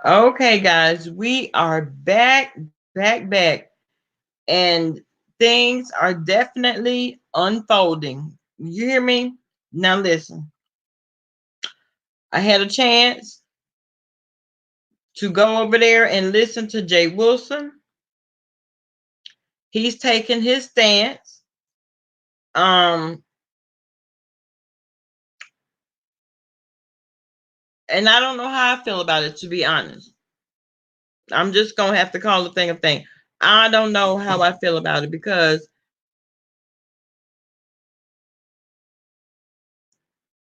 Okay, guys, we are back, and things are definitely unfolding. You hear me? Now, listen, I had a chance to go over there and listen to Jay Wilson. He's taking his stance. Um, and I don't know how I feel about it, to be honest. I'm just gonna have to call the thing a thing. I don't know how I feel about it because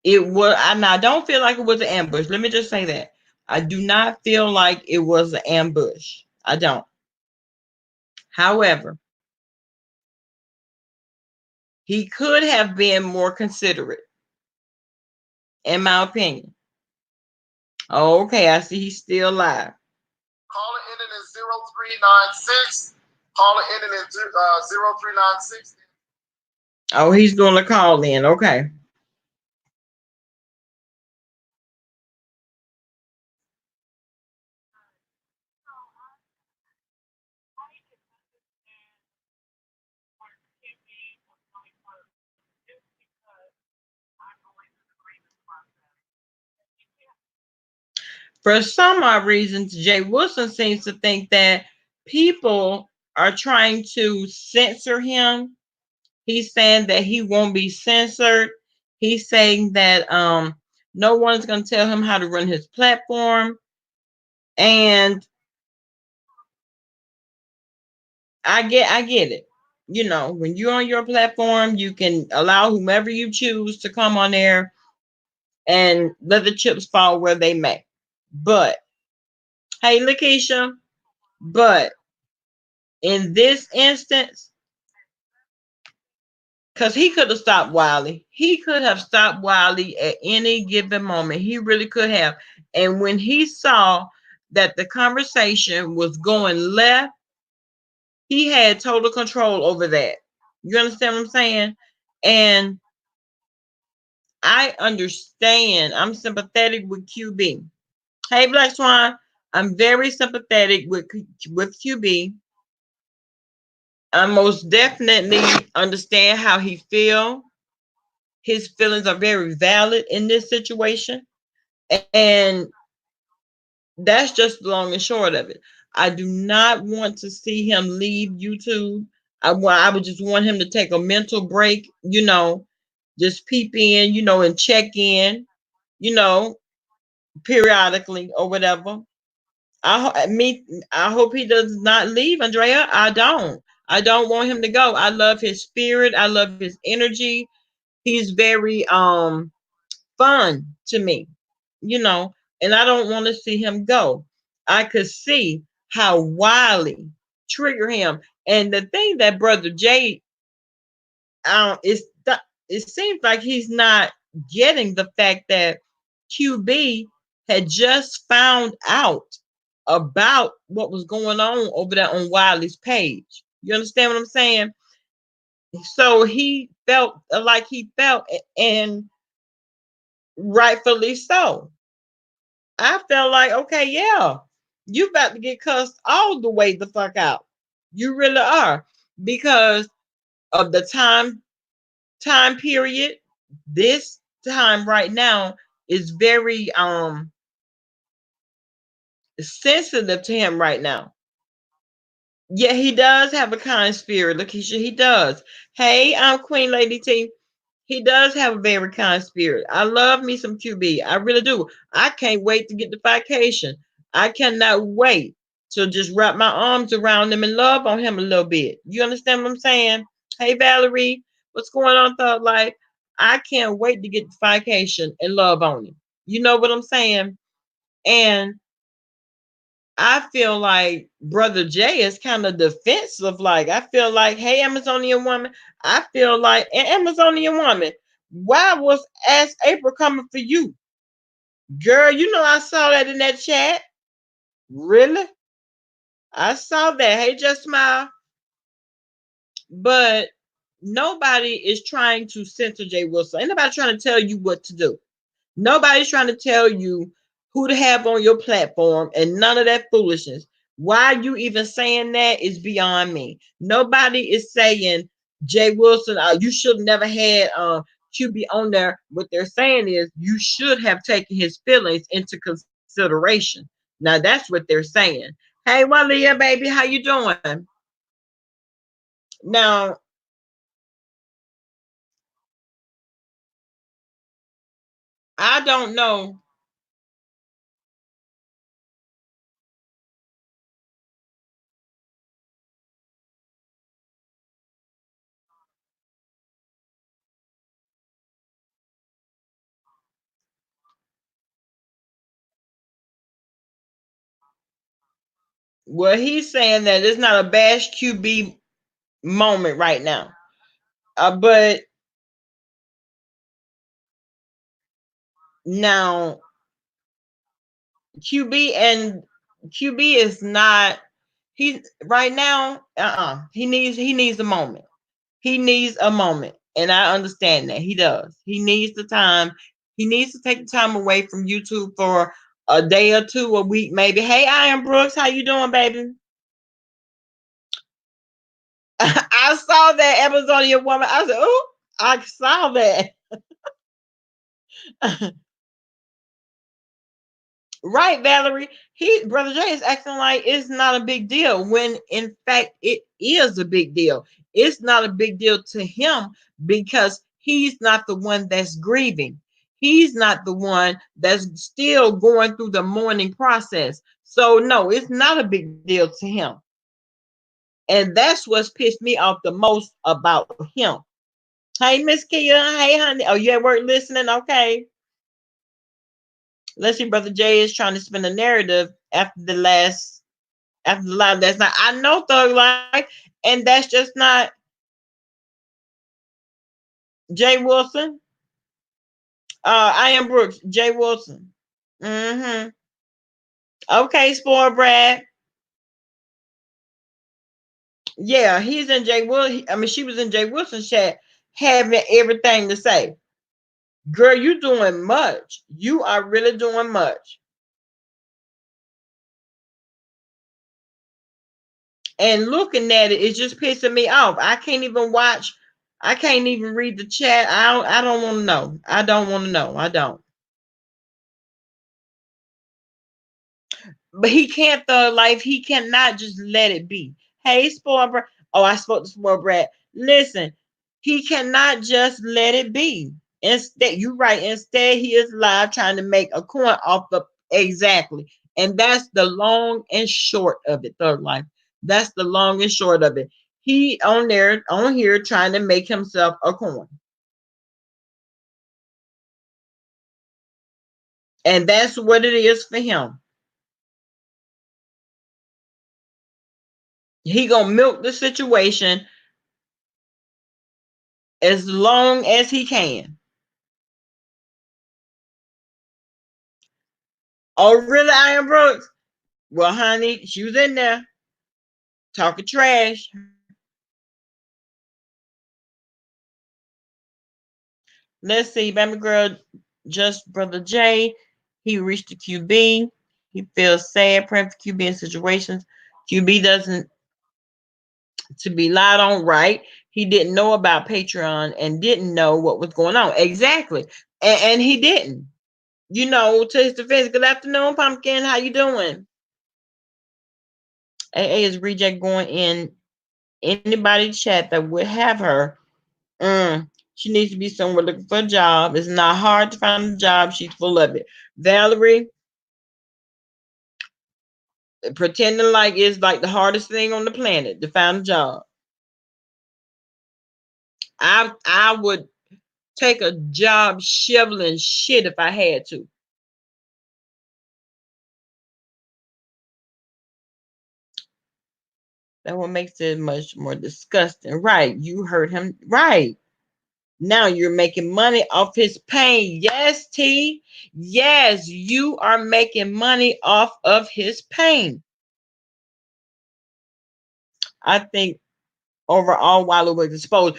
it was. I don't feel like it was an ambush. Let me just say that I do not feel like it was an ambush. I don't. However, he could have been more considerate, in my opinion. Okay, I see he's still alive. Caller ending in 0396. Caller ending in 0396. Oh, he's doing the call in. Okay. For some odd reasons, Jay Wilson seems to think that people are trying to censor him. He's saying that he won't be censored. He's saying that no one's going to tell him how to run his platform. And I get it. You know, when you're on your platform, you can allow whomever you choose to come on there and let the chips fall where they may. But hey, Lakeisha, but in this instance, because he could have stopped Wiley. He could have stopped Wiley at any given moment. He really could have. And when he saw that the conversation was going left, he had total control over that. You understand what I'm saying? And I understand. I'm sympathetic with QB. Hey, Black Swan. I'm very sympathetic with QB. I most definitely understand how he feel. His feelings are very valid in this situation, and that's just the long and short of it. I do not want to see him leave YouTube. I would just want him to take a mental break, just peep in, and check in, you know, periodically or whatever. I hope he does not leave, Andrea. I don't. I don't want him to go. I love his spirit. I love his energy. He's very fun to me, you know, and I don't want to see him go. I could see how Wiley trigger him. And the thing that Brother Jay, it seems like he's not getting the fact that QB had just found out about what was going on over there on Wiley's page. You understand what I'm saying? So he felt like he felt, and rightfully so. I felt like, okay, yeah, you about to get cussed all the way the fuck out. You really are, because of the time period. This time right now is very sensitive to him right now. Yeah, he does have a kind spirit, Lakeisha. He does. Hey, I'm Queen Lady T. He does have a very kind spirit. I love me some QB. I really do. I can't wait to get the vacation. I cannot wait to just wrap my arms around him and love on him a little bit. You understand what I'm saying? Hey, Valerie, what's going on, Thought Life? I can't wait to get the vacation and love on him. You know what I'm saying? And I feel like Brother Jay is kind of defensive. Like, I feel like, hey, Amazonian woman, I feel like an Amazonian woman. Why was Ask April coming for you? Girl, you know I saw that in that chat. Really? I saw that. Hey, just smile. But nobody is trying to censor Jay Wilson. Ain't nobody trying to tell you what to do. Nobody's trying to tell you who to have on your platform and none of that foolishness. Why you even saying that is beyond me. Nobody is saying Jay Wilson, you should have never had QB on there. What they're saying is you should have taken his feelings into consideration. Now that's what they're saying. Hey, Walia, baby, how you doing? Now, I don't know. Well, he's saying that it's not a bash QB moment right now. But now QB is not. He right now. He needs a moment. He needs a moment, and I understand that he does. He needs the time. He needs to take the time away from YouTube for a day or two, a week, maybe. Hey, Iron Brooks, how you doing, baby? I saw that Amazonian woman. I said, "Oh, I saw that." Right, Valerie. Brother Jay is acting like it's not a big deal when in fact it is a big deal. It's not a big deal to him because he's not the one that's grieving. He's not the one that's still going through the mourning process. So no, it's not a big deal to him. And that's what's pissed me off the most about him. Hey, Miss Kia. Hey, honey. Oh, you at work listening? Okay. Let's see, Brother Jay is trying to spin a narrative after the live last night. I know Thug Life, and that's just not Jay Wilson. I am Brooks, Jay Wilson. Mm-hmm. Okay, spoiled Brad. Yeah, he's in Jay Wilson. I mean, she was in Jay Wilson's chat having everything to say. Girl, you doing much. You are really doing much. And looking at it, it's just pissing me off. I can't even watch. I can't even read the chat. I don't want to know. I don't want to know. I don't. But he can't thug life. He cannot just let it be. Hey, spoiled brat. Oh, I spoke to spoiled brat. Listen, he cannot just let it be. Instead, you right. Instead, he is live trying to make a coin off the exactly. And that's the long and short of it, thug life. That's the long and short of it. He on here trying to make himself a coin. And that's what it is for him. He gonna milk the situation as long as he can. Oh, really, Iron Brooks? Well, honey, she was in there talking trash. Let's see, baby girl, just Brother Jay. He reached the QB. He feels sad praying for QB in situations. QB doesn't to be lied on, right? He didn't know about Patreon and didn't know what was going on. Exactly. And he didn't. You know, to his defense, good afternoon, Pumpkin. How you doing? AA is reject going in anybody chat that would have her. She needs to be somewhere looking for a job. It's not hard to find a job. She's full of it. Valerie, pretending like it's like the hardest thing on the planet to find a job. I would take a job shoveling shit if I had to. That what makes it much more disgusting. Right. You heard him. Right. Now you're making money off his pain. Yes, T. Yes, you are making money off of his pain. I think overall, while it was exposed,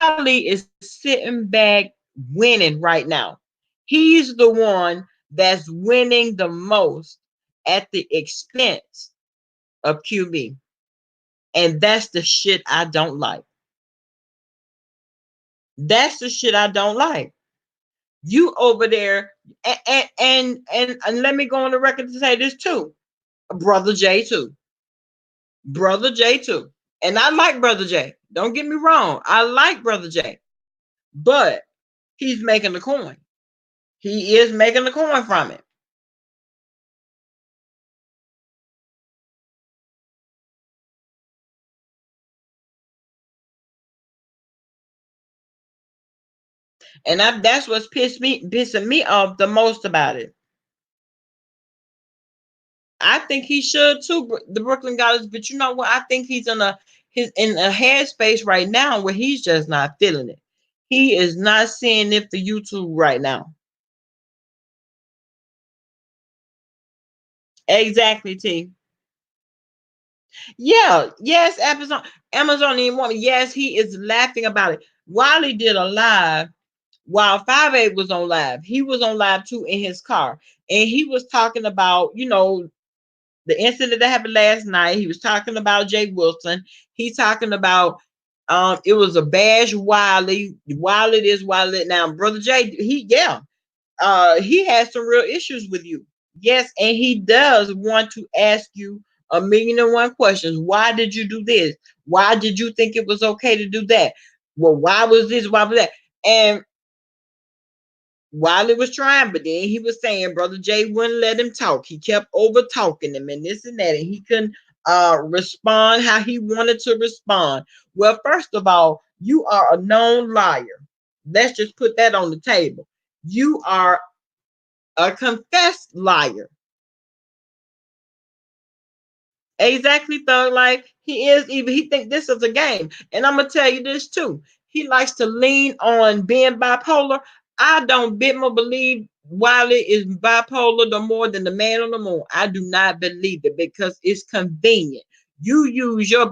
Charlie is sitting back winning right now. He's the one that's winning the most at the expense of QB. And that's the shit I don't like. That's the shit I don't like. You over there, and let me go on the record to say this too. Brother J too. Brother J too. And I like Brother J. Don't get me wrong. I like Brother J. But he's making the coin. He is making the coin from it. And that's what's pissing me off the most about it. I think he should too, the Brooklyn Goddess. But you know what? I think he's in a headspace right now where he's just not feeling it. He is not seeing it for YouTube right now. Exactly, T. Yeah, yes, Amazon didn't want me. Yes, he is laughing about it. Wiley did a live while 5'8" was on live. He was on live too in his car. And he was talking about, the incident that happened last night. He was talking about Jay Wilson. He's talking about it was a bash Wiley. Wiley this, Wiley that. Now, Brother Jay, he has some real issues with you. Yes, and he does want to ask you 1,000,001 questions. Why did you do this? Why did you think it was okay to do that? Well, why was this? Why was that? And Wiley was trying, but then he was saying Brother Jay wouldn't let him talk. He kept over talking him and this and that, and he couldn't respond how he wanted to respond. Well, first of all, you are a known liar. Let's just put that on the table. You are a confessed liar. Exactly, Thug. Like he is, even he think this is a game. And I'm gonna tell you this too. He likes to lean on being bipolar. I don't bit more believe Wiley is bipolar no more than the man on the moon. I do not believe it because it's convenient. You use your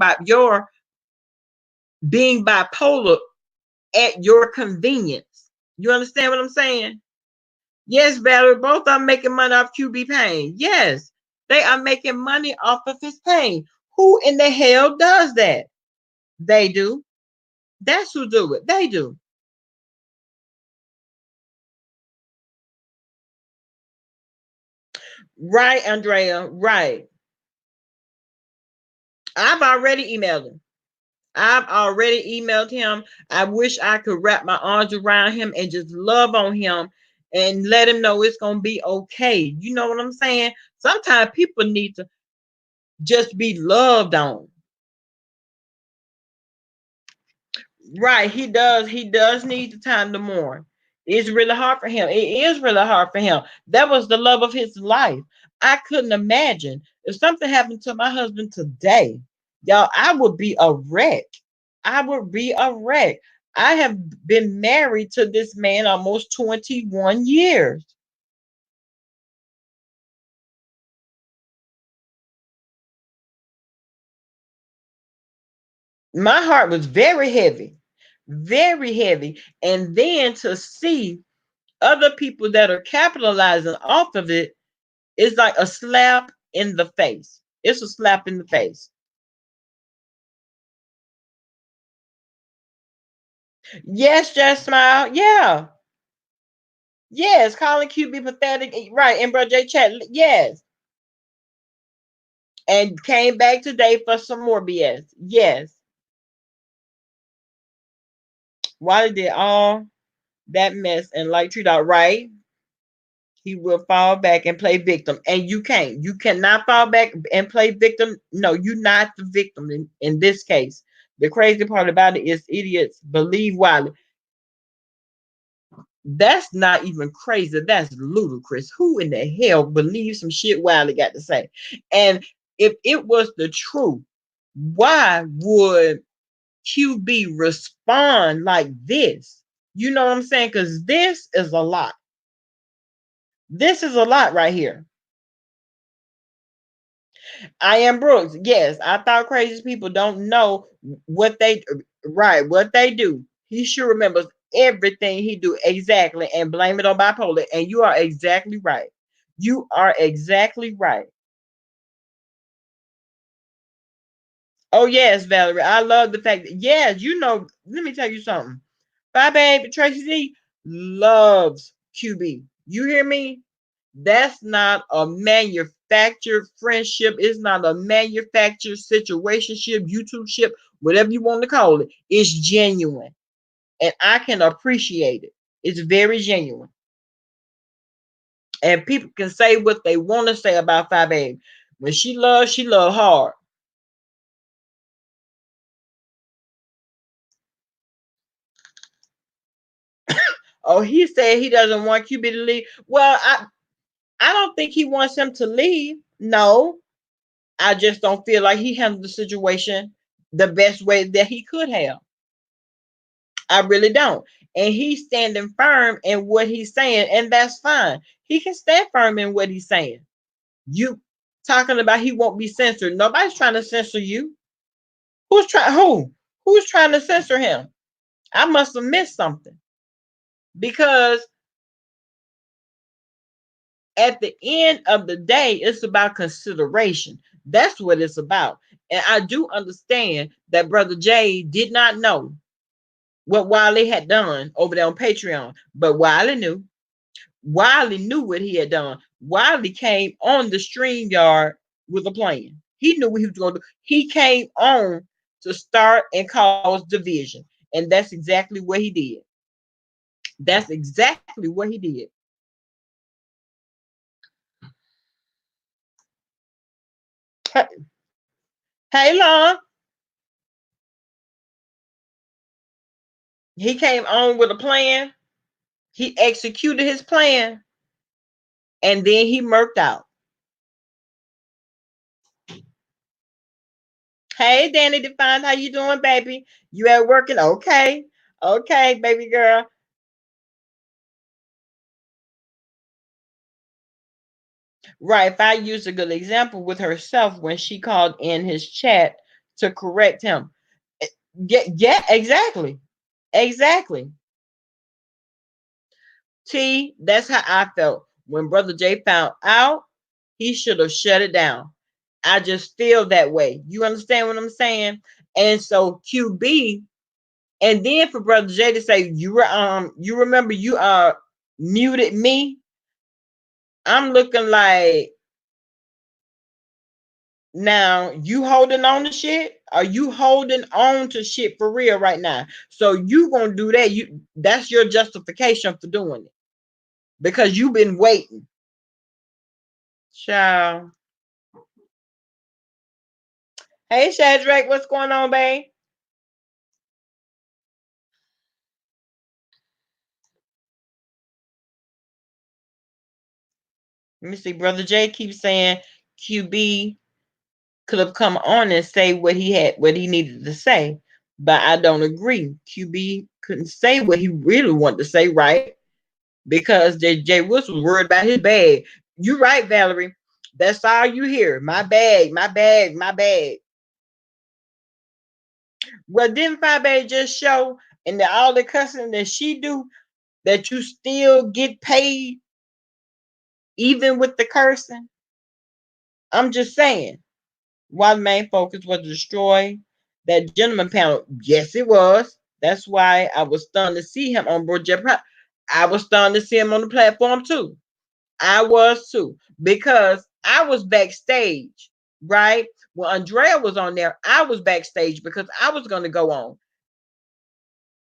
being bipolar at your convenience. You understand what I'm saying? Yes, Valerie, both of them making money off QB pain. Yes, they are making money off of his pain. Who in the hell does that? They do. That's who do it. They do. Right, Andrea. Right. I've already emailed him. I've already emailed him. I wish I could wrap my arms around him and just love on him and let him know it's going to be okay. You know what I'm saying? Sometimes people need to just be loved on. Right, he does. He does need the time to mourn. It's really hard for him. It is really hard for him. That was the love of his life. I couldn't imagine if something happened to my husband today, y'all. I would be a wreck. I would be a wreck. I have been married to this man almost 21 years. My heart was very heavy. And then to see other people that are capitalizing off of it, it's like a slap in the face. It's a slap in the face. Yes, just smile. Yeah. Yes, calling QB pathetic. Right. And bro J chat. Yes. And came back today for some more BS. Yes. Why did all that mess and like treat out right? He will fall back and play victim. And you can't. You cannot fall back and play victim. No, you're not the victim in this case. The crazy part about it is idiots believe Wiley. That's not even crazy. That's ludicrous. Who in the hell believes some shit Wiley got to say? And if it was the truth, why would QB respond like this? You know what I'm saying? Because this is a lot. This is a lot right here. I am Brooks. Yes, I thought crazy people don't know what they right, what they do. He sure remembers everything he do. Exactly. And blame it on bipolar. And you are exactly right. You are exactly right. Oh yes, Valerie. I love the fact that yes, you know, let me tell you something. Bye baby. Tracy D loves QB. You hear me? That's not a manufactured friendship. It's not a manufactured situationship, YouTube ship, whatever you want to call it. It's genuine. And I can appreciate it. It's very genuine. And people can say what they want to say about 5A. When she loves hard. Oh, he said he doesn't want QB to leave. Well, I don't think he wants him to leave. No, I just don't feel like he handled the situation the best way that he could have. I really don't. And he's standing firm in what he's saying, and that's fine. He can stand firm in what he's saying. You talking about he won't be censored. Nobody's trying to censor you. Who's trying who? Who's trying to censor him? I must have missed something. Because at the end of the day, it's about consideration. That's what it's about. And I do understand that Brother Jay did not know what Wiley had done over there on Patreon, but Wiley knew. Wiley knew what he had done. Wiley came on the StreamYard with a plan. He knew what he was going to do. He came on to start and cause division. And that's exactly what he did. That's exactly what he did. Hey, Lon. He came on with a plan. He executed his plan. And then he murked out. Hey, Danny Defined, how you doing, baby? You at working? Okay. Okay, baby girl. Right. If I use a good example with herself when she called in his chat to correct him. Yeah, exactly. Exactly. T, that's how I felt. When Brother Jay found out, he should have shut it down. I just feel that way. You understand what I'm saying? And so QB, and then for Brother Jay to say, you remember you muted me. I'm looking like, now you holding on to shit? Are you holding on to shit for real right now? So you gonna do that? That's your justification for doing it because you've been waiting. Child. Hey Shadrach, what's going on, babe? Let me see. Brother Jay keeps saying QB could have come on and say what he needed to say, but I don't agree. QB couldn't say what he really wanted to say, right? Because Jay Woods was worried about his bag. You right, Valerie. That's all you hear. My bag, my bag, my bag. Well, didn't Fabe just show in all the cussing that she do that you still get paid even with the cursing? I'm just saying. While the main focus was to destroy that gentleman panel. Yes, it was. That's why I was stunned to see him on board Jeff. I was stunned to see him on the platform too. I was too, because I was backstage, right? When Andrea was on there, I was backstage because I was going to go on.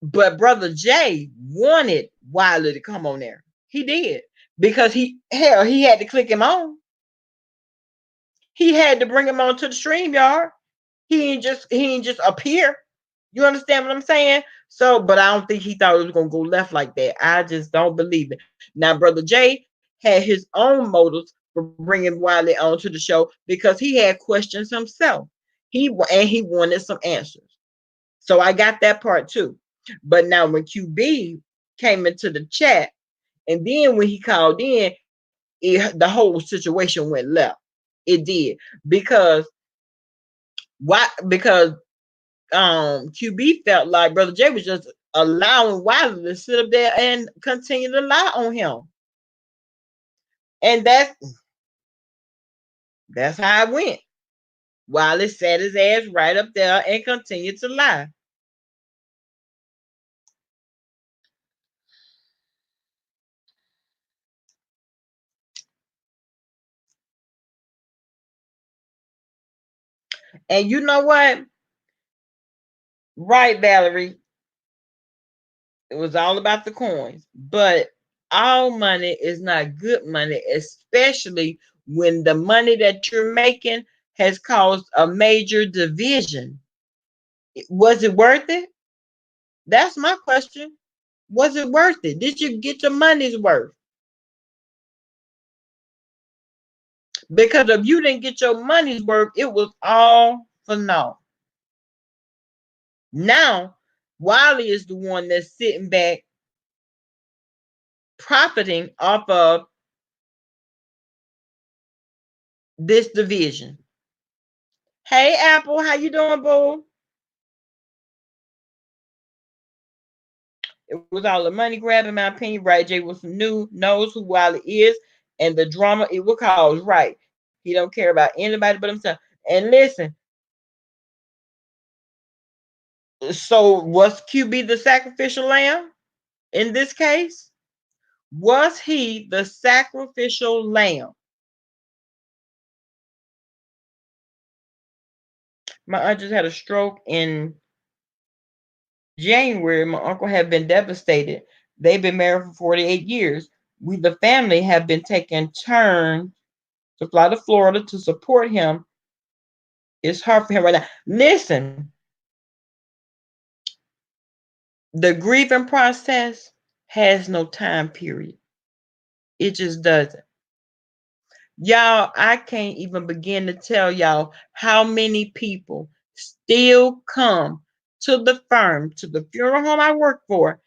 But Brother Jay wanted Wiley to come on there. He did. Because he had to click him on. He had to bring him on to the StreamYard. He ain't just appear. You understand what I'm saying? So, but I don't think he thought it was gonna go left like that. I just don't believe it. Now, Brother Jay had his own motives for bringing Wiley onto the show because he had questions himself. He wanted some answers. So I got that part too. But now when QB came into the chat, and then when he called in, the whole situation went left. It did because why? Because QB felt like Brother Jay was just allowing Wiley to sit up there and continue to lie on him. And that's how it went. Wiley sat his ass right up there and continued to lie. And you know what? Right, Valerie. It was all about the coins. But all money is not good money, especially when the money that you're making has caused a major division. Was it worth it? That's my question. Was it worth it? Did you get your money's worth? Because if you didn't get your money's worth, it was all for naught. Now, Wiley is the one that's sitting back profiting off of this division. Hey, Apple, how you doing, boo? It was all the money grab, in my opinion. Right, J Wilson knows who Wiley is, and the drama it will cause. Right, he don't care about anybody but himself. And listen, so was QB the sacrificial lamb in this case? Was he the sacrificial lamb? My aunt just had a stroke in January. My uncle had been devastated. They've been married for 48 years. We, the family, have been taking turns to fly to Florida to support him. It's hard for him right now. Listen, the grieving process has no time period. It just doesn't. Y'all, I can't even begin to tell y'all how many people still come to the firm, to the funeral home I work for,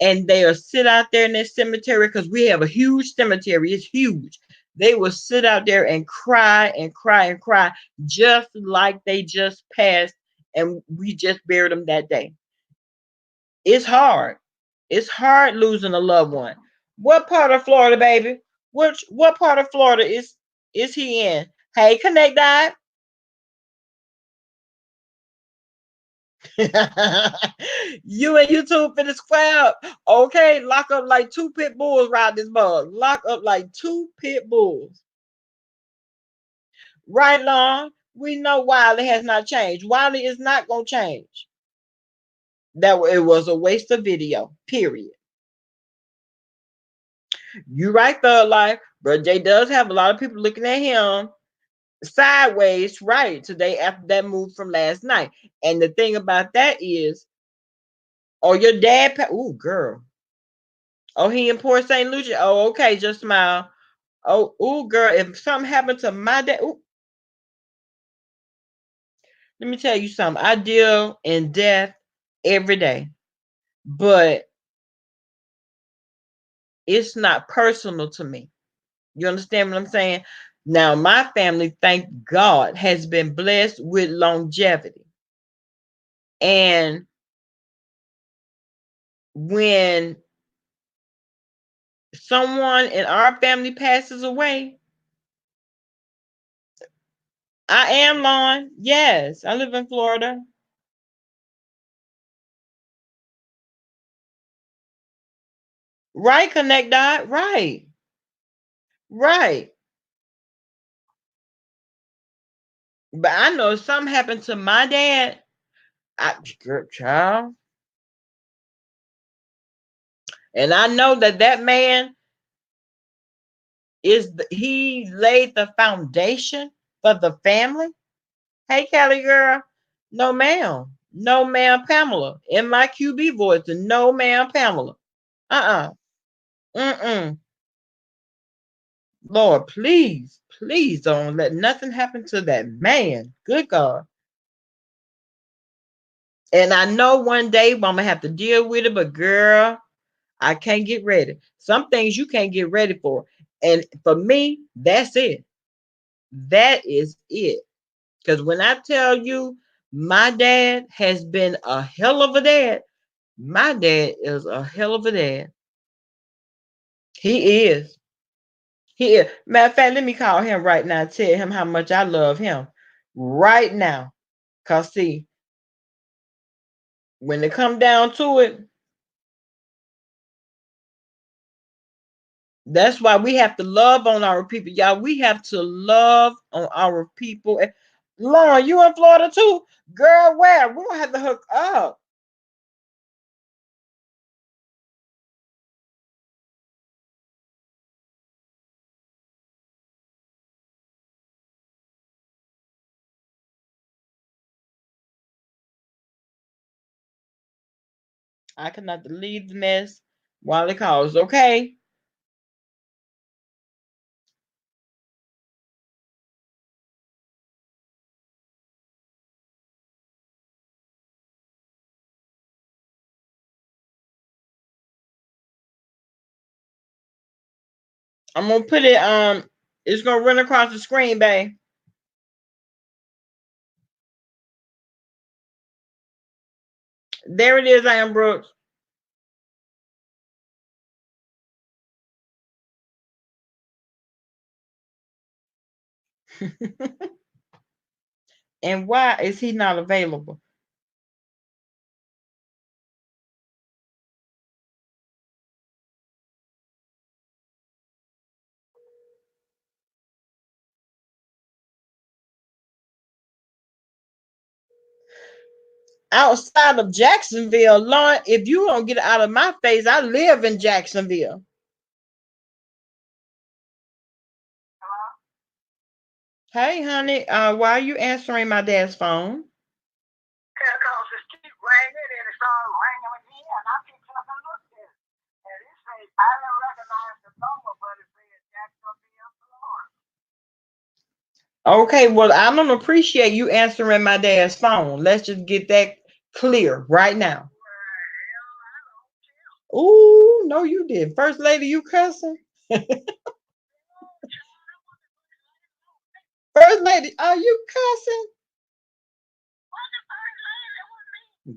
and they'll sit out there in this cemetery because we have a huge cemetery. It's huge. They will sit out there and cry and cry and cry, just like they just passed and we just buried them that day. It's hard. It's hard losing a loved one. What part of Florida, baby? What part of Florida is he in? Hey, Connect Dive. You and YouTube finna square up. Okay, lock up like 2 pit bulls around this bug. Lock up like 2 pit bulls. Right, Long? We know Wiley has not changed. Wiley is not gonna change. That it was a waste of video. Period. You right, Thug Life. Bro Jay does have a lot of people looking at him sideways, right, today after that move from last night. And the thing about that is, oh, your dad, oh, girl. Oh, he in Port St. Lucie. Oh, okay, just smile. Oh, girl, if something happened to my dad, ooh, let me tell you something. I deal in death every day, but it's not personal to me. You understand what I'm saying? Now, my family, thank God, has been blessed with longevity. And when someone in our family passes away, I am Lon. Yes, I live in Florida. Right, Connect Dot. Right. Right. But I know if something happened to my dad, child. And I know that man he laid the foundation for the family. Hey, Kelly girl. No, ma'am. No, ma'am, Pamela. In my QB voice, no, ma'am, Pamela. Mm-mm. Lord, please, please don't let nothing happen to that man. Good God. And I know one day I'm gonna have to deal with it, but girl, I can't get ready. Some things you can't get ready for. And for me, that's it. That is it. Because when I tell you my dad has been a hell of a dad, My dad is a hell of a dad. He is. He is. Matter of fact, let me call him right now and tell him how much I love him right now. Cause see, when it come down to it, that's why we have to love on our people, y'all. We have to love on our people. Lauren, you in Florida too? Girl, where? We're gonna have to hook up. I cannot leave the mess while it calls, okay? I'm gonna put it it's gonna run across the screen, babe. There it is, Am Brooks. And why is he not available? Outside of Jacksonville, Lauren, if you don't get out of my face, I live in Jacksonville. Hey, honey, why are you answering my dad's phone? Because it keep ringing and it started ringing again. And I picked up and looked at it. And it said, I didn't recognize the number, but it said Jacksonville, Florida. Okay, well, I don't appreciate you answering my dad's phone. Let's just get that clear right now. Oh, no, you did. First lady, you cussing? First lady, are you cussing?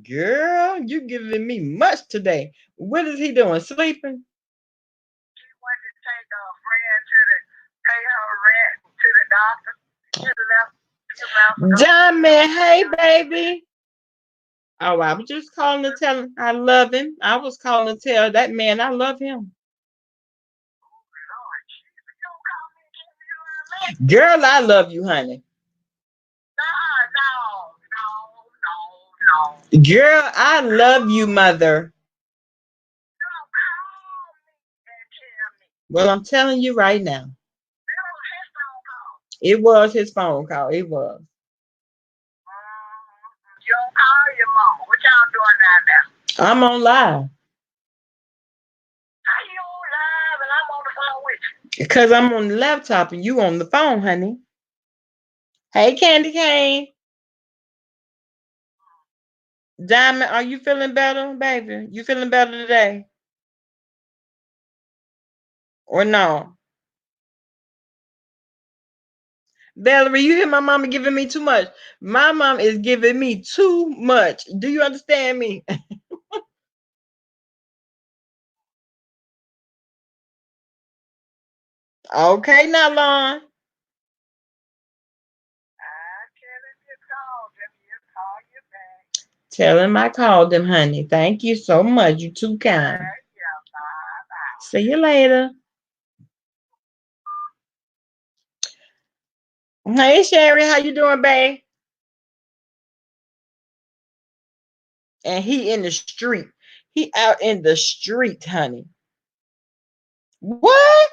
Girl, you giving me much today. What is he doing? Sleeping? She went to take a friend to the pay her rent to the doctor. Diamond, hey baby. Oh, I was just calling to tell him I love him. I was calling to tell that man I love him. Girl, I love you, honey. No. Girl, I love you, mother. Well, I'm telling you right now. It was his phone call. It was. You don't call your mama. What y'all doing now? I'm on live. How you on live and I'm on the phone with you? Because I'm on the laptop and you on the phone, honey. Hey, Candy Cane. Diamond, are you feeling better, baby? You feeling better today? Or no? Valerie, you hear my mama giving me too much. My mom is giving me too much. Do you understand me? Okay, now, Lon. Tell him I called him, honey. Thank you so much. You too kind. See you later. Hey, Sherry, how you doing, babe? And he in the street. He out in the street, honey. What?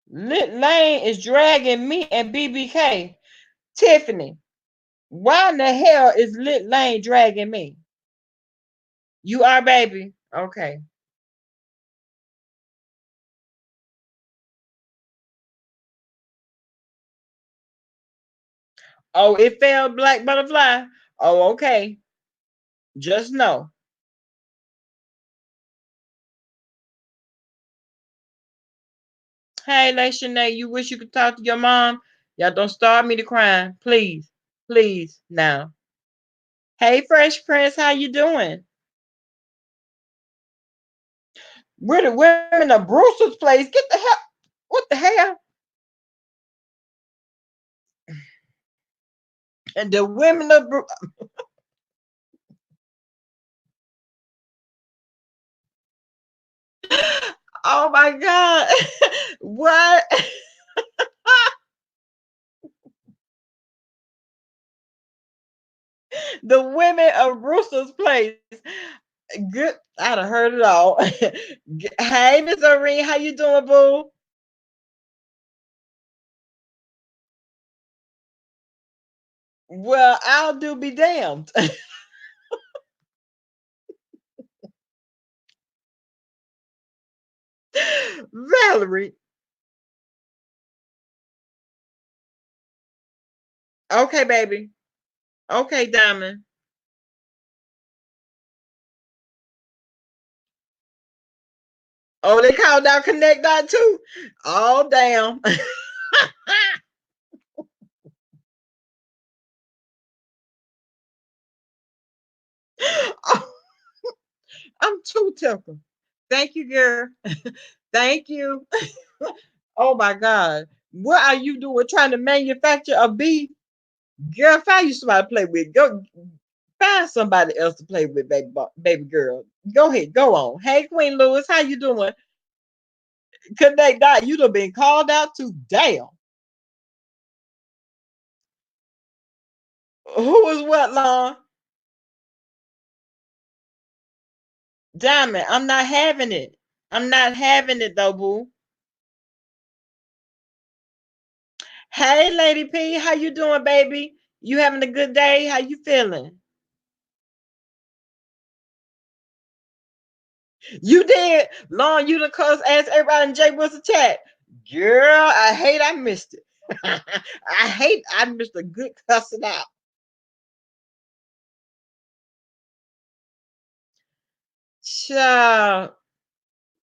Lit Lane is dragging me and BBK. Tiffany, why in the hell is Lit Lane dragging me? You are, baby. Okay. Oh, it fell black butterfly. Oh, okay. Just know. Hey, Lashanae, you wish you could talk to your mom? Y'all don't start me to crying. Please. Please. Now. Hey, Fresh Prince, how you doing? We're the women of Brewster's place. Get the hell. What the hell? And the women of oh my God. What? The women of Brewster's place. Good. I'd have heard it all. Hey, Miss Irene, how you doing, boo? Well, I'll do be damned. Valerie. Okay, baby. Okay, Diamond. Oh, they called out Connect Dot too. Oh, damn. Oh, I'm too tickled. Thank you, girl. Thank you. Oh my God. What are you doing trying to manufacture a beef? Girl, find you somebody to play with. Go find somebody else to play with, baby girl. Go ahead, go on. Hey, Queen Lewis, how you doing? Connect Dot, you done been called out to damn. Who is what, Lon? Diamond, I'm not having it. I'm not having it though, boo. Hey, Lady P, how you doing, baby? You having a good day? How you feeling? You did. Lon, you the cuss ask everybody in Jay Wilson chat. Girl, I hate I missed it. I hate I missed a good cussing out. Child,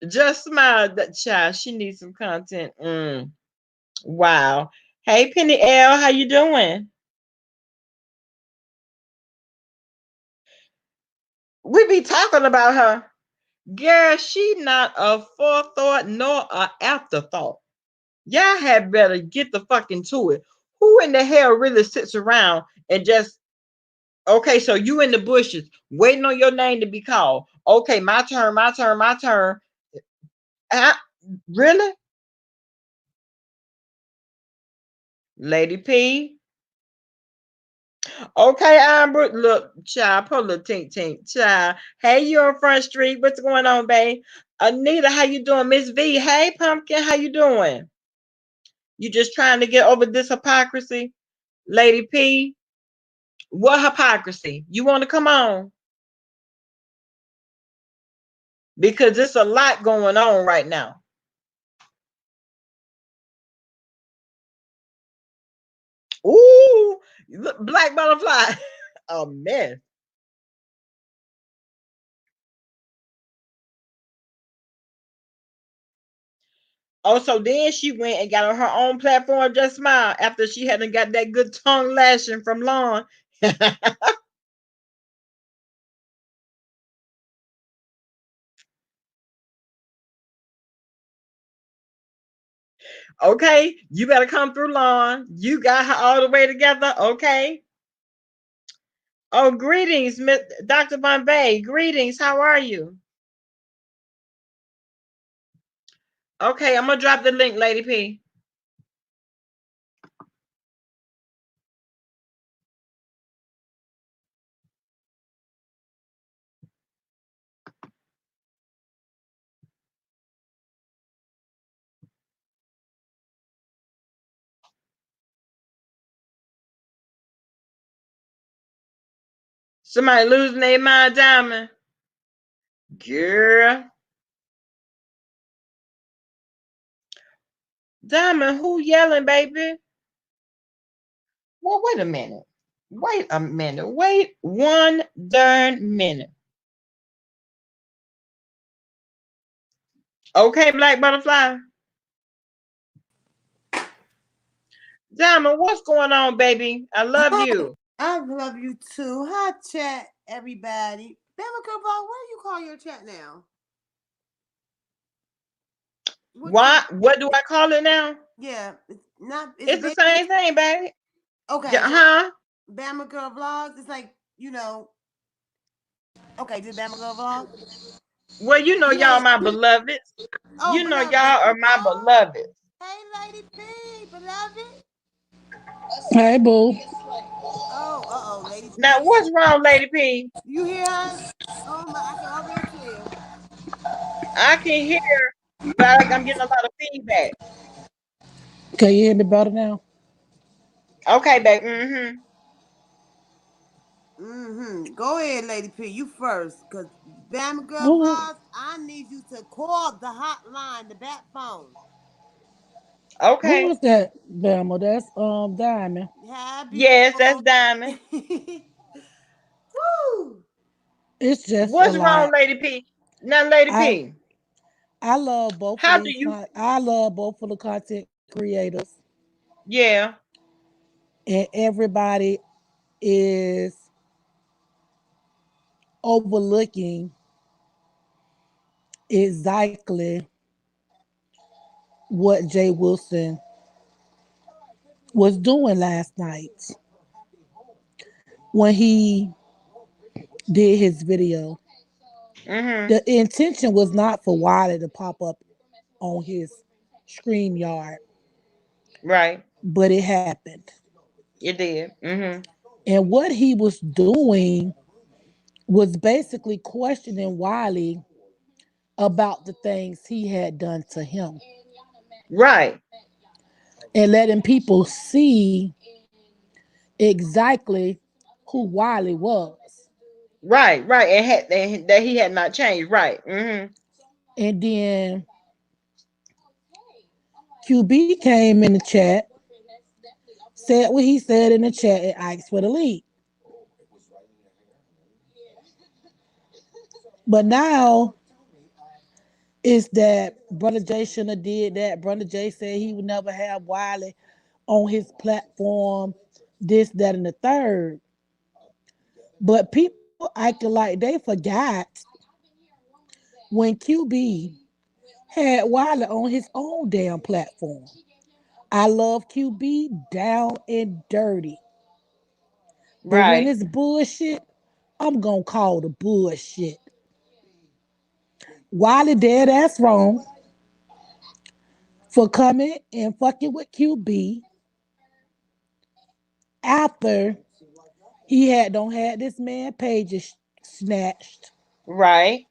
just smile. That child, she needs some content. Wow. Hey, Penny L, how you doing? We be talking about her. Girl, she not a forethought nor a afterthought. Y'all had better get the fucking to it. Who in the hell really sits around and just okay? So you in the bushes waiting on your name to be called. Okay, my turn, my turn, my turn. Uh, really, Lady P? Okay, Amber. Look, child, put a little tink tink, child. Hey, you on Front Street? What's going on, babe? Anita, how you doing? Miss V, hey, Pumpkin, how you doing? You just trying to get over this hypocrisy, Lady P? What hypocrisy? You want to come on? Because there's a lot going on right now. Ooh, black butterfly, a mess. Oh, so then she went and got on her own platform, just smile after she hadn't got that good tongue lashing from Lon. Okay, you better come through, Lon. You got her all the way together. Okay. Oh, greetings, Dr. Bombay. Greetings. How are you? Okay, I'm gonna drop the link, Lady P. Somebody losing their mind, Diamond. Girl. Diamond, who yelling, baby? Well, wait a minute. Wait a minute. Wait one darn minute. Okay, Black Butterfly. Diamond, what's going on, baby? I love you. I love you too. Hi, chat, everybody. Bama Girl Vlog, what do you call your chat now? What you? Why? What do I call it now? Yeah, it's not. Is it It's the baby? same thing, baby. Okay, so Huh? Bama Girl Vlogs. It's like Okay, did Bama Girl Vlog? Well, you know, y'all Yeah. my beloveds. Oh, You know, beloved. y'all are my Oh, beloveds. hey, Lady P, beloved. Hey, boo. Oh, Lady Now, P. what's wrong, Lady P? You hear her? Oh my, I can already tell. I can hear, but I'm getting a lot of feedback. Can you hear me better now? Okay, baby. Mm-hmm. Go ahead, Lady P. You first, cause Bama Girl Who? Vlogs. I need you to call the hotline, the bat phone. Who Okay. is that, Bama? That's Diamond. Happy Yes, that's for. Diamond. Woo! It's just a What's wrong, lot. Lady P? Now, Lady I P, I love both of how do these. you? I love both of the content creators, Yeah. and everybody is overlooking exactly what Jay Wilson was doing last night when he did his video. Mm-hmm. The intention was not for Wiley to pop up on his stream yard, Right. but it happened. You did. Mm-hmm. And what he was doing was basically questioning Wiley about the things he had done to him Right. and letting people see exactly who Wiley was. Right. Right. And that he had not changed. Right. Mm-hmm. And then QB came in the chat, said what he said in the chat, and asked for the lead. But now is that Brother Jay shouldn't have did that. Brother Jay said he would never have Wiley on his platform, this, that, and the third. But people acting like they forgot when QB had Wiley on his own damn platform. I love QB down and dirty. But when Right. it's bullshit, I'm gonna call the bullshit. Wiley dead ass wrong for coming and fucking with QB after he had don't had this man pages snatched Right.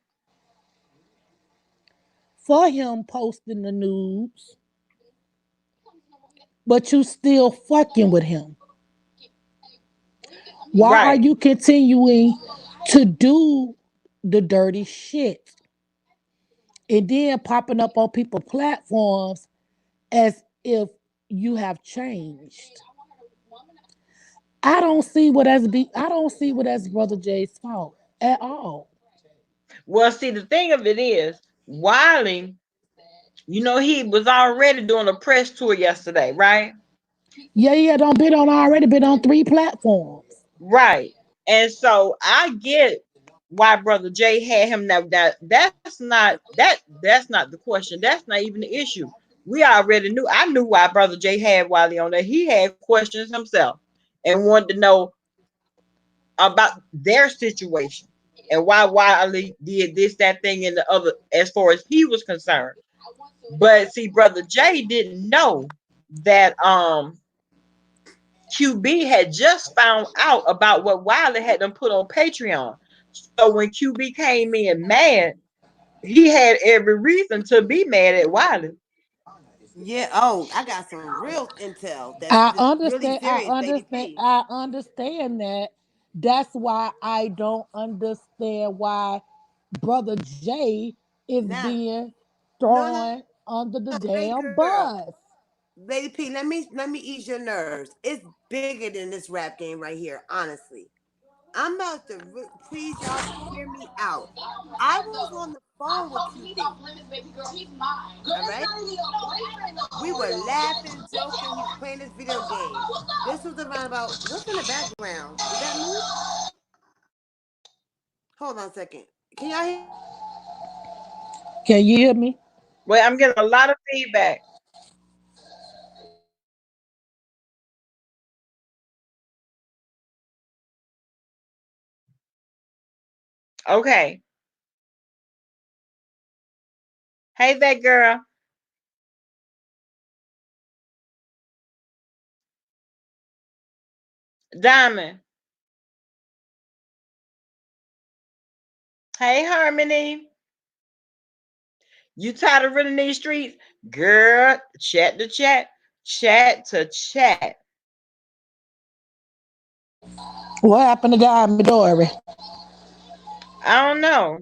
for him posting the news, but you still fucking with him. Why are Right. you continuing to do the dirty shit and then popping up on people platforms as if you have changed? I don't see what as Brother Jay's fault at all. Well, see, the thing of it is, Wiley, you know, he was already doing a press tour yesterday, right? Yeah, don't been on already been on 3 platforms. Right. And so I get why Brother Jay had him now. That's not the question. That's not even the issue. We already knew. I knew why Brother Jay had Wiley on there. He had questions himself and wanted to know about their situation and why Wiley did this, that thing, and the other as far as he was concerned. But see, Brother Jay didn't know that QB had just found out about what Wiley had them put on Patreon. So when QB came in mad, he had every reason to be mad at Wiley. Yeah. Oh, I got some real intel. That's I really understand. I serious, Lady understand. P. I understand that. That's why I don't understand why Brother Jay is Now, being no, no, thrown under the no, baby damn girl. bus. Lady P, let me ease your nerves. It's bigger than this rap game right here, honestly. I'm about to please y'all hear me out. I was on the phone with QB. All right. We were laughing, joking. He's playing this video game. This was around about what's in the background? Is that me? Hold on a second. Can y'all hear? Can you hear me? Well, I'm getting a lot of feedback. Okay. Hey, that girl. Diamond. Hey, Harmony. You tired of running these streets? Girl, chat to chat. Chat to chat. What happened to God Midori? I don't know.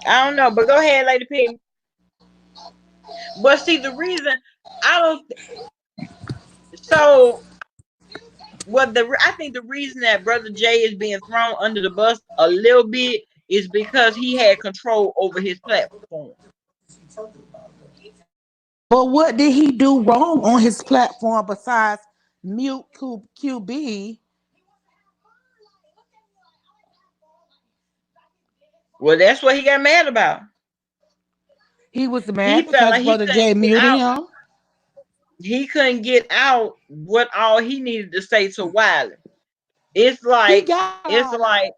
I don't know. But go ahead, Lady P. But see, the reason I don't. So, I think the reason that Brother Jay is being thrown under the bus a little bit is because he had control over his platform. But what did he do wrong on his platform besides mute QB? Well, that's what he got mad about. He was He mad felt because like he Brother Jay couldn't get muted out. him. He couldn't get out what all he needed to say to Wiley. It's He like got it's all that. like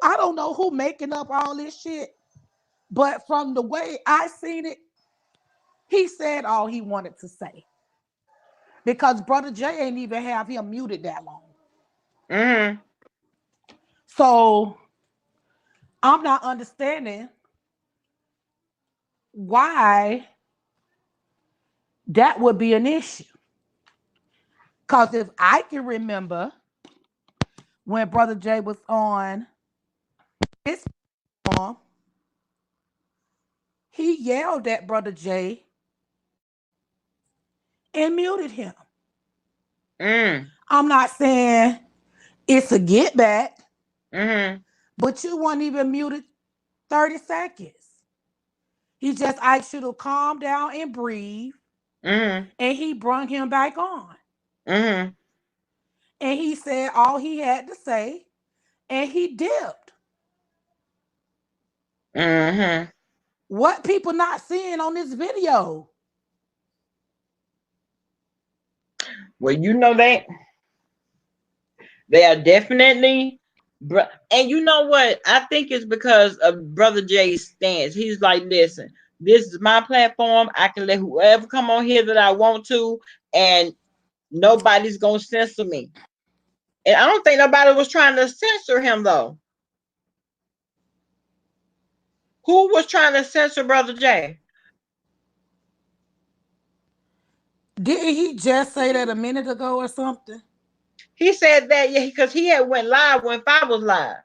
I don't know who making up all this shit, but from the way I seen it, he said all he wanted to say because Brother Jay ain't even have him muted that long. mm-hmm. So I'm not understanding why that would be an issue. Because if I can remember when Brother Jay was on his platform, he yelled at Brother Jay and muted him. I'm not saying it's a get back, but you weren't even muted 30 seconds. He just asked you to calm down and breathe, and he brought him back on. And he said all he had to say, and he dipped. What people not seeing on this video? Well, you know they are definitely, and you know what? I think it's because of Brother Jay's stance. He's like, listen, this is my platform. I can let whoever come on here that I want to, and nobody's gonna censor me. And I don't think nobody was trying to censor him though. Who was trying to censor Brother Jay? Didn't he just say that a minute ago or something? He said that, yeah, because he had went live when Five was live.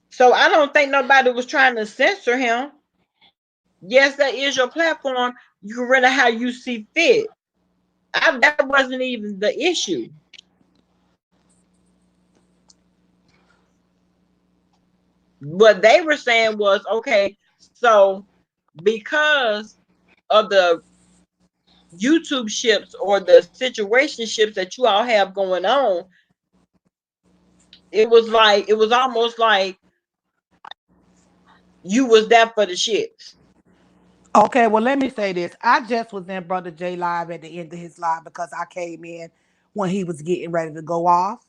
So I don't think nobody was trying to censor him. Yes, that is your platform. You can run it how you see fit. That wasn't even the issue. What they were saying was, okay, so because of the YouTube ships or the situationships that you all have going on, it was almost like you was there for the ships. Okay, well, let me say this. I just was in Brother Jay live at the end of his live because I came in when he was getting ready to go off.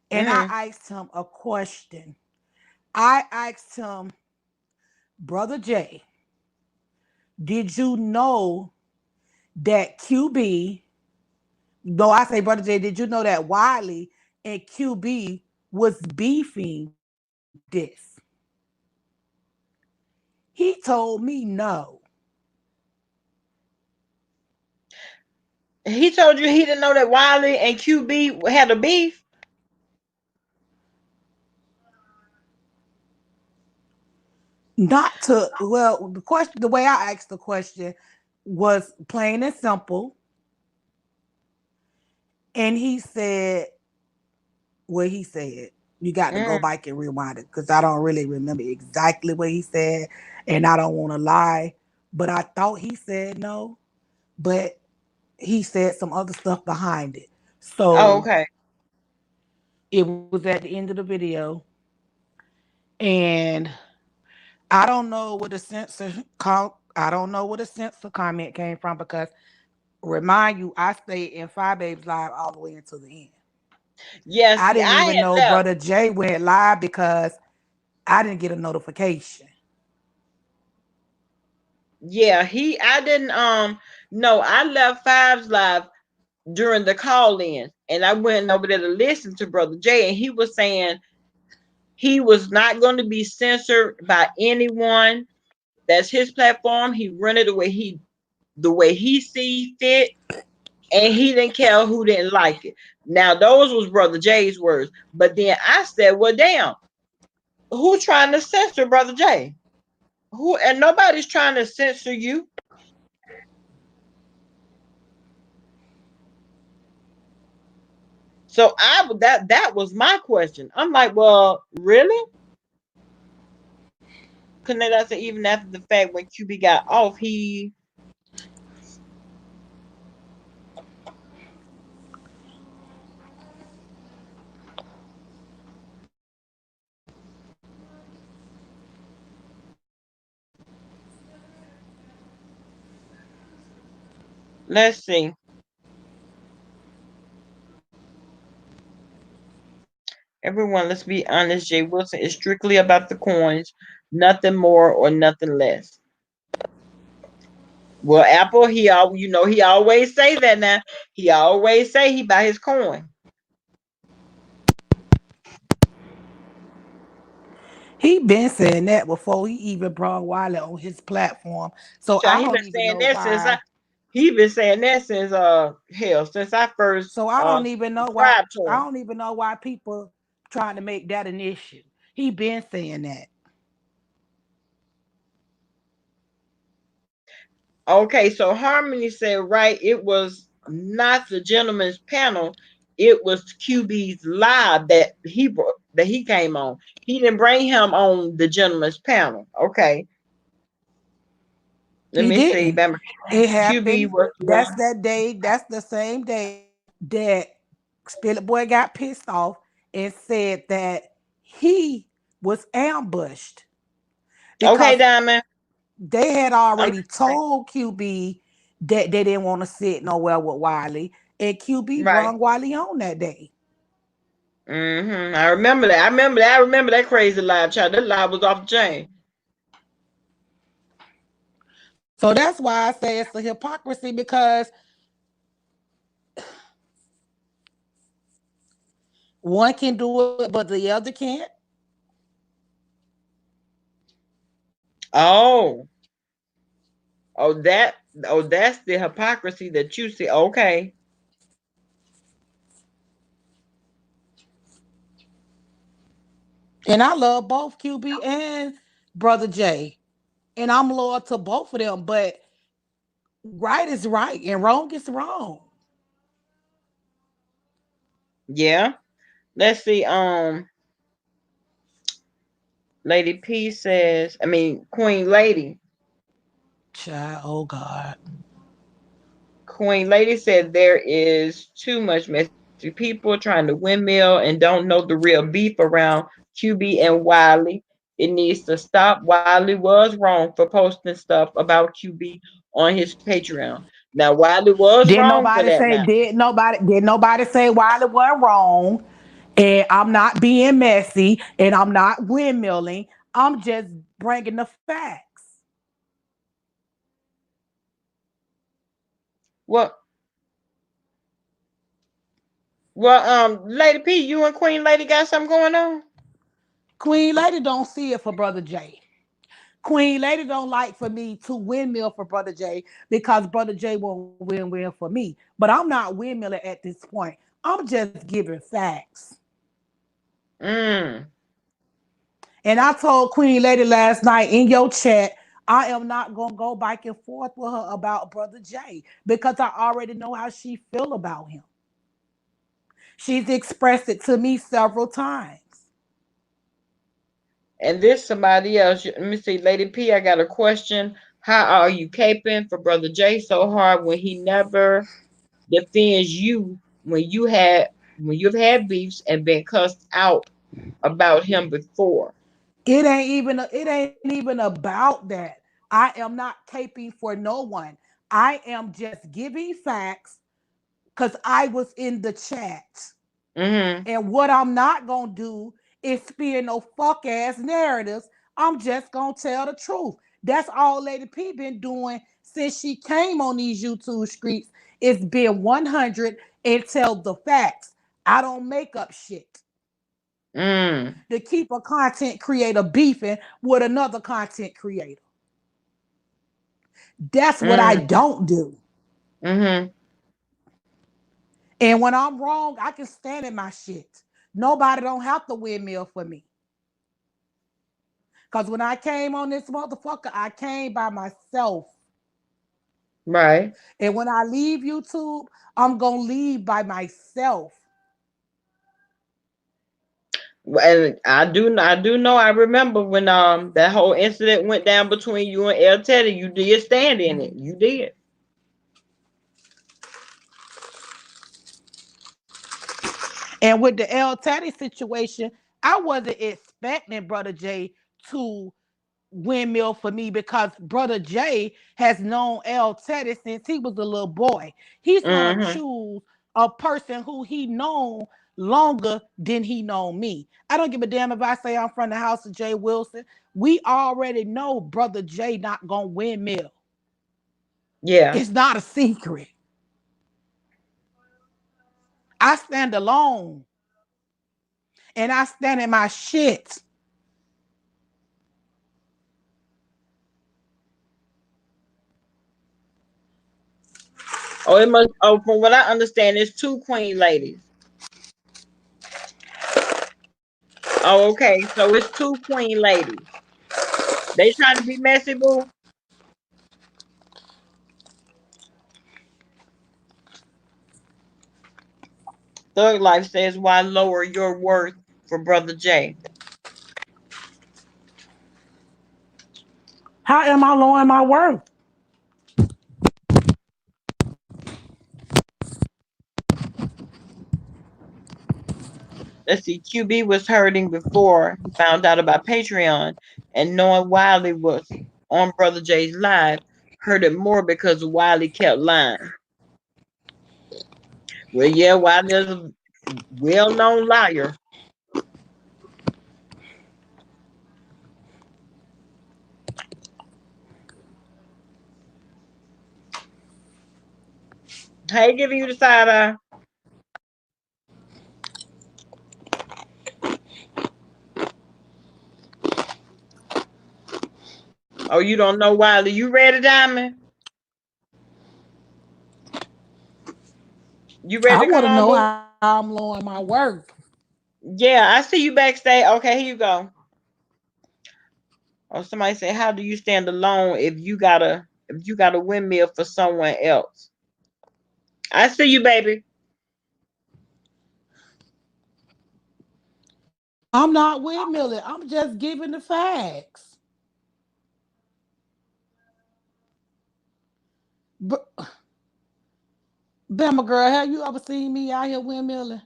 And I asked him a question. I asked him, Brother Jay, did you know that QB, though I say Brother Jay, did you know that Wiley and QB was beefing this? He told me no. He told you he didn't know that Wiley and QB had a beef. Not to, well, the question, the way I asked the question was plain and simple. And he said what he said. You got to go Mm. back and rewind it because I don't really remember exactly what he said, and I don't want to lie. But I thought he said no, but he said some other stuff behind it. Oh, So okay. it was at the end of the video, and I don't know where the censor call. I don't know where the censor comment came from because remind you, I stayed in Five Babes Live all the way until the end. Yeah, I see, didn't I even had know left. Brother Jay went live because I didn't get a notification. Yeah, I didn't no, I left Fives Live during the call in, and I went over there to listen to Brother Jay, and he was saying he was not going to be censored by anyone. That's his platform. He run it the way he see fit, and he didn't care who didn't like it. Now those was Brother Jay's words, but then I said, "Well, damn, who trying to censor Brother Jay? Who? And nobody's trying to censor you." So that was my question. I'm like, well, really? Couldn't I say even after the fact when QB got off, he let's see. Everyone, let's be honest. Jay Wilson is strictly about the coins, nothing more or nothing less. Well, Apple, he always say that now. He always say he buy his coin. He been saying that before he even brought Wiley on his platform. So Child, I don't even know why. he been saying that since hell, since I first So I don't even know why. subscribed to I him. don't even know why people trying to make that an issue. He been saying that. Okay, so Harmony said right, it was not the gentleman's panel, it was QB's live that he came on. He didn't bring him on the gentleman's panel. Okay, let He me see. didn't. Remember, It QB happened. was That's that day. That's the same day that Spirit Boy got pissed off and said that he was ambushed okay, because Diamond. they had I'm already told QB that they didn't want to sit nowhere with Wiley, and QB right. brung Wiley on that day. I remember that. I remember that crazy live, child. That live was off the chain. So that's why I say it's a hypocrisy because one can do it, but the other can't. Oh, oh that, oh that's the hypocrisy that you see. Okay, And I love both QB and Brother J. And I'm loyal to both of them, but right is right and wrong is wrong. yeah. Let's see. Lady P says, I mean, Queen Lady. Child, oh God. Queen Lady said there is too much messy people trying to windmill and don't know the real beef around QB and Wiley. It needs to stop. Wiley was wrong for posting stuff about QB on his Patreon. Now Wiley was wrong for that now. Did nobody say Wiley wasn't wrong? And I'm not being messy and I'm not windmilling. I'm just bringing the facts. Well, Lady P, you and Queen Lady got something going on? Queen Lady don't see it for Brother J. Queen Lady don't like for me to windmill for Brother J because Brother J won't win for me. But I'm not windmilling at this point. I'm just giving facts. Mm. And I told Queen Lady last night in your chat, I am not gonna go back and forth with her about Brother J because I already know how she feel about him. She's expressed it to me several times. And this somebody else. Let me see, Lady P. I got a question. How are you caping for Brother J so hard when he never defends you when you've had beefs and been cussed out about him before? It ain't even about that. I am not caping for no one. I am just giving facts because I was in the chat. Mm-hmm. And what I'm not gonna do is spear no fuck ass narratives. I'm just gonna tell the truth. That's all Lady P been doing since she came on these YouTube streets. It's been 100 and tell the facts. I don't make up shit Mm. to keep a content creator beefing with another content creator. That's what I Mm. don't do. Mm-hmm. And when I'm wrong, I can stand in my shit. Nobody don't have to windmill for me. Because when I came on this motherfucker, I came by myself. Right. And when I leave YouTube, I'm going to leave by myself. And I do know. I remember when that whole incident went down between you and El Teddy. You did stand in it. You did. And with the El Taddy situation, I wasn't expecting Brother J to windmill for me because Brother J has known El Teddy since he was a little boy. He's gonna Mm-hmm. choose a person who he known longer than he known me. I don't give a damn if I say I'm from the house of Jay Wilson. We already know Brother J not gonna windmill. Yeah. It's not a secret. I stand alone and I stand in my shit. Oh, it must. Oh, from what I understand, it's two queen ladies. Oh, okay. So it's two queen ladies. They trying to be messy, boo. Thug Life says, "Why lower your worth for Brother J?" How am I lowering my worth? Let's see. QB was hurting before he found out about Patreon, and knowing Wiley was on Brother J's live hurt it more because Wiley kept lying. Well, yeah, Wiley's a well-known liar. Hey, giving you the side eye. Oh, you don't know Wiley. You ready, Diamond? You ready I to come want to on, know boo? how I'm lowering my worth. Yeah, I see you backstage. Okay, here you go. Oh, somebody say, how do you stand alone if you got a windmill for someone else? I see you, baby. I'm not windmilling. I'm just giving the facts. But, Bama girl, have you ever seen me out here windmilling?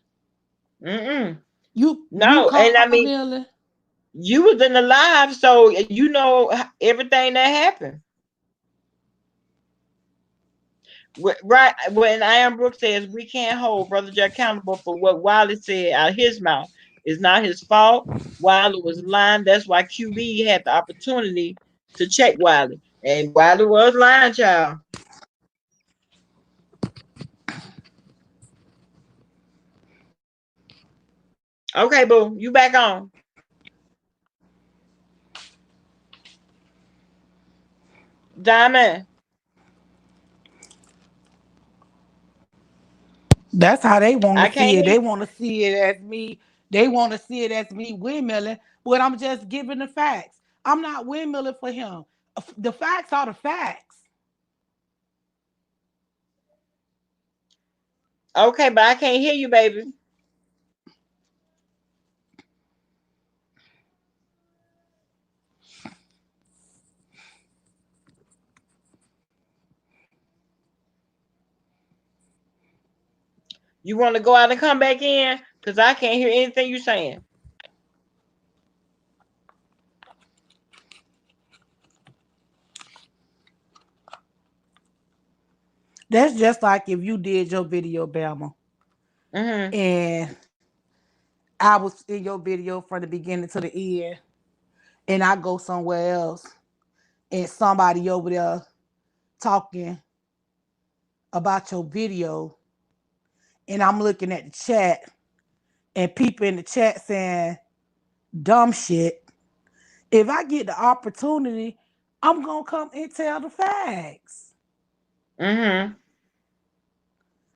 Mm-mm. You No, and caught I me mean, milling? you was in the live, so you know everything that happened. Right when Iron Brooks says we can't hold Brother Jack accountable for what Wiley said out of his mouth. It's not his fault. Wiley was lying. That's why QB had the opportunity to check Wiley. And Wiley was lying, child. Okay, boo, you back on. Diamond. That's how they want I to can't see it. hear They you. want to see it as me. They want to see it as me windmilling, but I'm just giving the facts. I'm not windmilling for him. The facts are the facts. Okay, but I can't hear you, baby. You want to go out and come back in? Because I can't hear anything you're saying. That's just like if you did your video, Bama, Mm-hmm. and I was in your video from the beginning to the end, and I go somewhere else, and somebody over there talking about your video, and I'm looking at the chat, and people in the chat saying dumb shit. If I get the opportunity, I'm gonna come and tell the facts. Mm-hmm.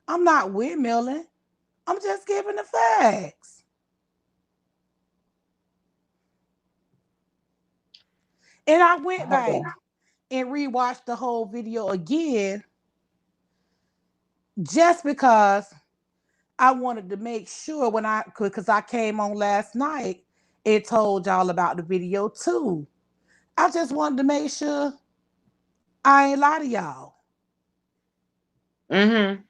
I'm not windmilling. I'm just giving the facts. And I went back and rewatched the whole video again just because I wanted to make sure when because I came on last night and told y'all about the video too. I just wanted to make sure I ain't lie to y'all. Mm-hmm.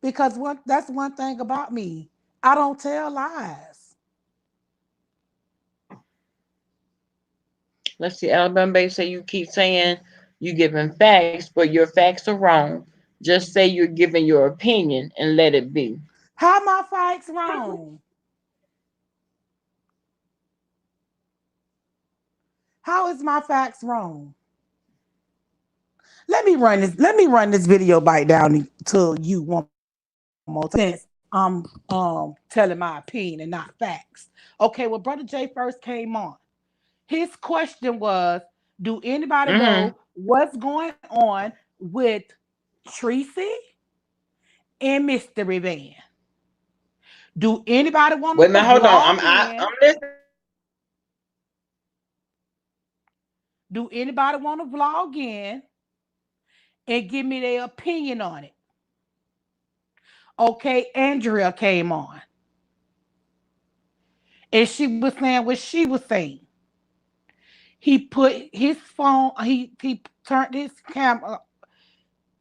Because that's one thing about me. I don't tell lies. Let's see. Alabama Bay say you keep saying you giving facts, but your facts are wrong. Just say you're giving your opinion and let it be. How my facts wrong? How is my facts wrong? Let me run this video bite down to you one more time since I'm telling my opinion and not facts. Okay, well, Brother J first came on. His question was, do anybody Mm-hmm. know what's going on with Tracy and Mystery Van? Do anybody want Wait a to minute. Hold on. vlog I'm in? listening. Do anybody want to vlog in and give me their opinion on it? Okay, Andrea came on and she was saying what she was saying. He put his phone, he turned his camera,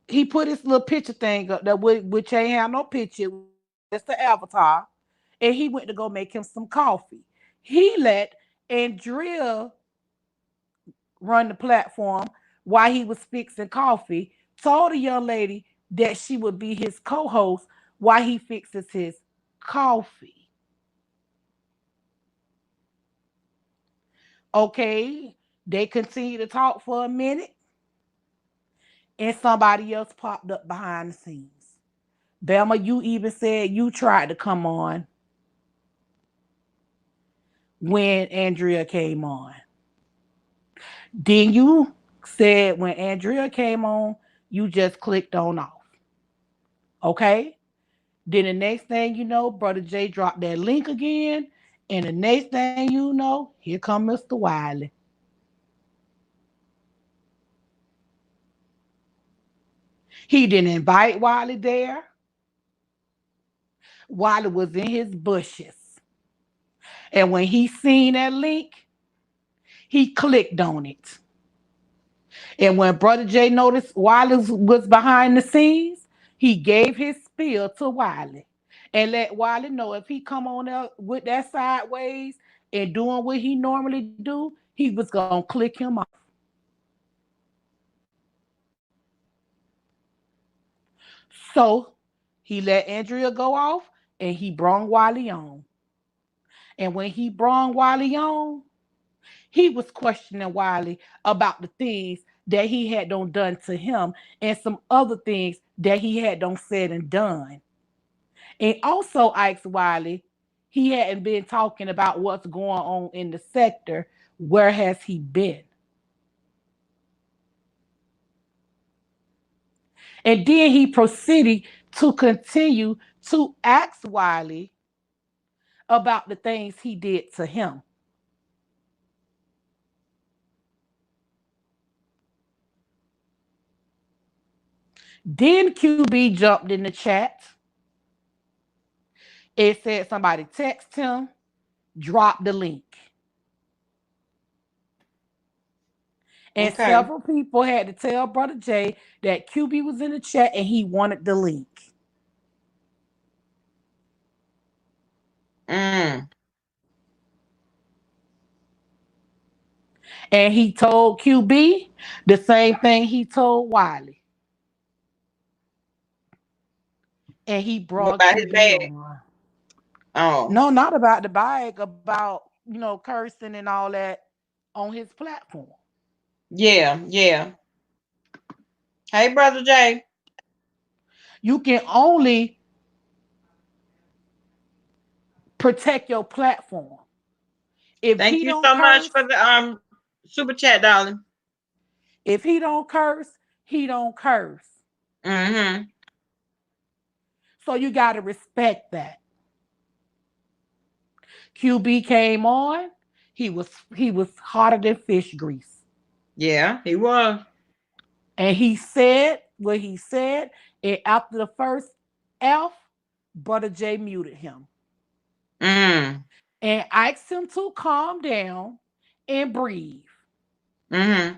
he put his little picture thing up that which ain't have no picture, just the avatar, and he went to go make him some coffee. He let Andrea run the platform while he was fixing coffee, told the young lady that she would be his co-host while he fixes his coffee. Okay, they continued to talk for a minute, and somebody else popped up behind the scenes. Belma, you even said you tried to come on when Andrea came on. Then you said when Andrea came on, you just clicked on off. Okay? Then the next thing you know, Brother J dropped that link again. And the next thing you know, here come Mr. Wiley. He didn't invite Wiley there. Wiley was in his bushes. And when he seen that link, he clicked on it. And when Brother J noticed Wiley was behind the scenes, he gave his spiel to Wiley and let Wiley know if he come on up with that sideways and doing what he normally do, he was gonna click him off. So he let Andrea go off and he brought Wiley on. And when he brought Wiley on, he was questioning Wiley about the things that he had done to him and some other things that he had said and done. And also asked Wiley, he hadn't been talking about what's going on in the sector. Where has he been? And then he proceeded to continue to ask Wiley about the things he did to him. Then QB jumped in the chat. It said somebody text him, drop the link. And Okay. several people had to tell Brother J that QB was in the chat and he wanted the link. And he told QB the same thing he told Wiley. And he What brought about his QB bag? on. Oh, No, not about the bag, about, cursing and all that on his platform. yeah, yeah. Hey, brother Jay. You can only protect your platform. If Thank he you don't so much curse, for the super chat, darling. if he don't curse, he don't curse. Mm-hmm. So you got to respect that. QB came on, he was hotter than fish grease. Yeah, he was. And he said what he said. And after the first F, Brother J muted him Mm. and asked him to calm down and breathe. Mm-hmm.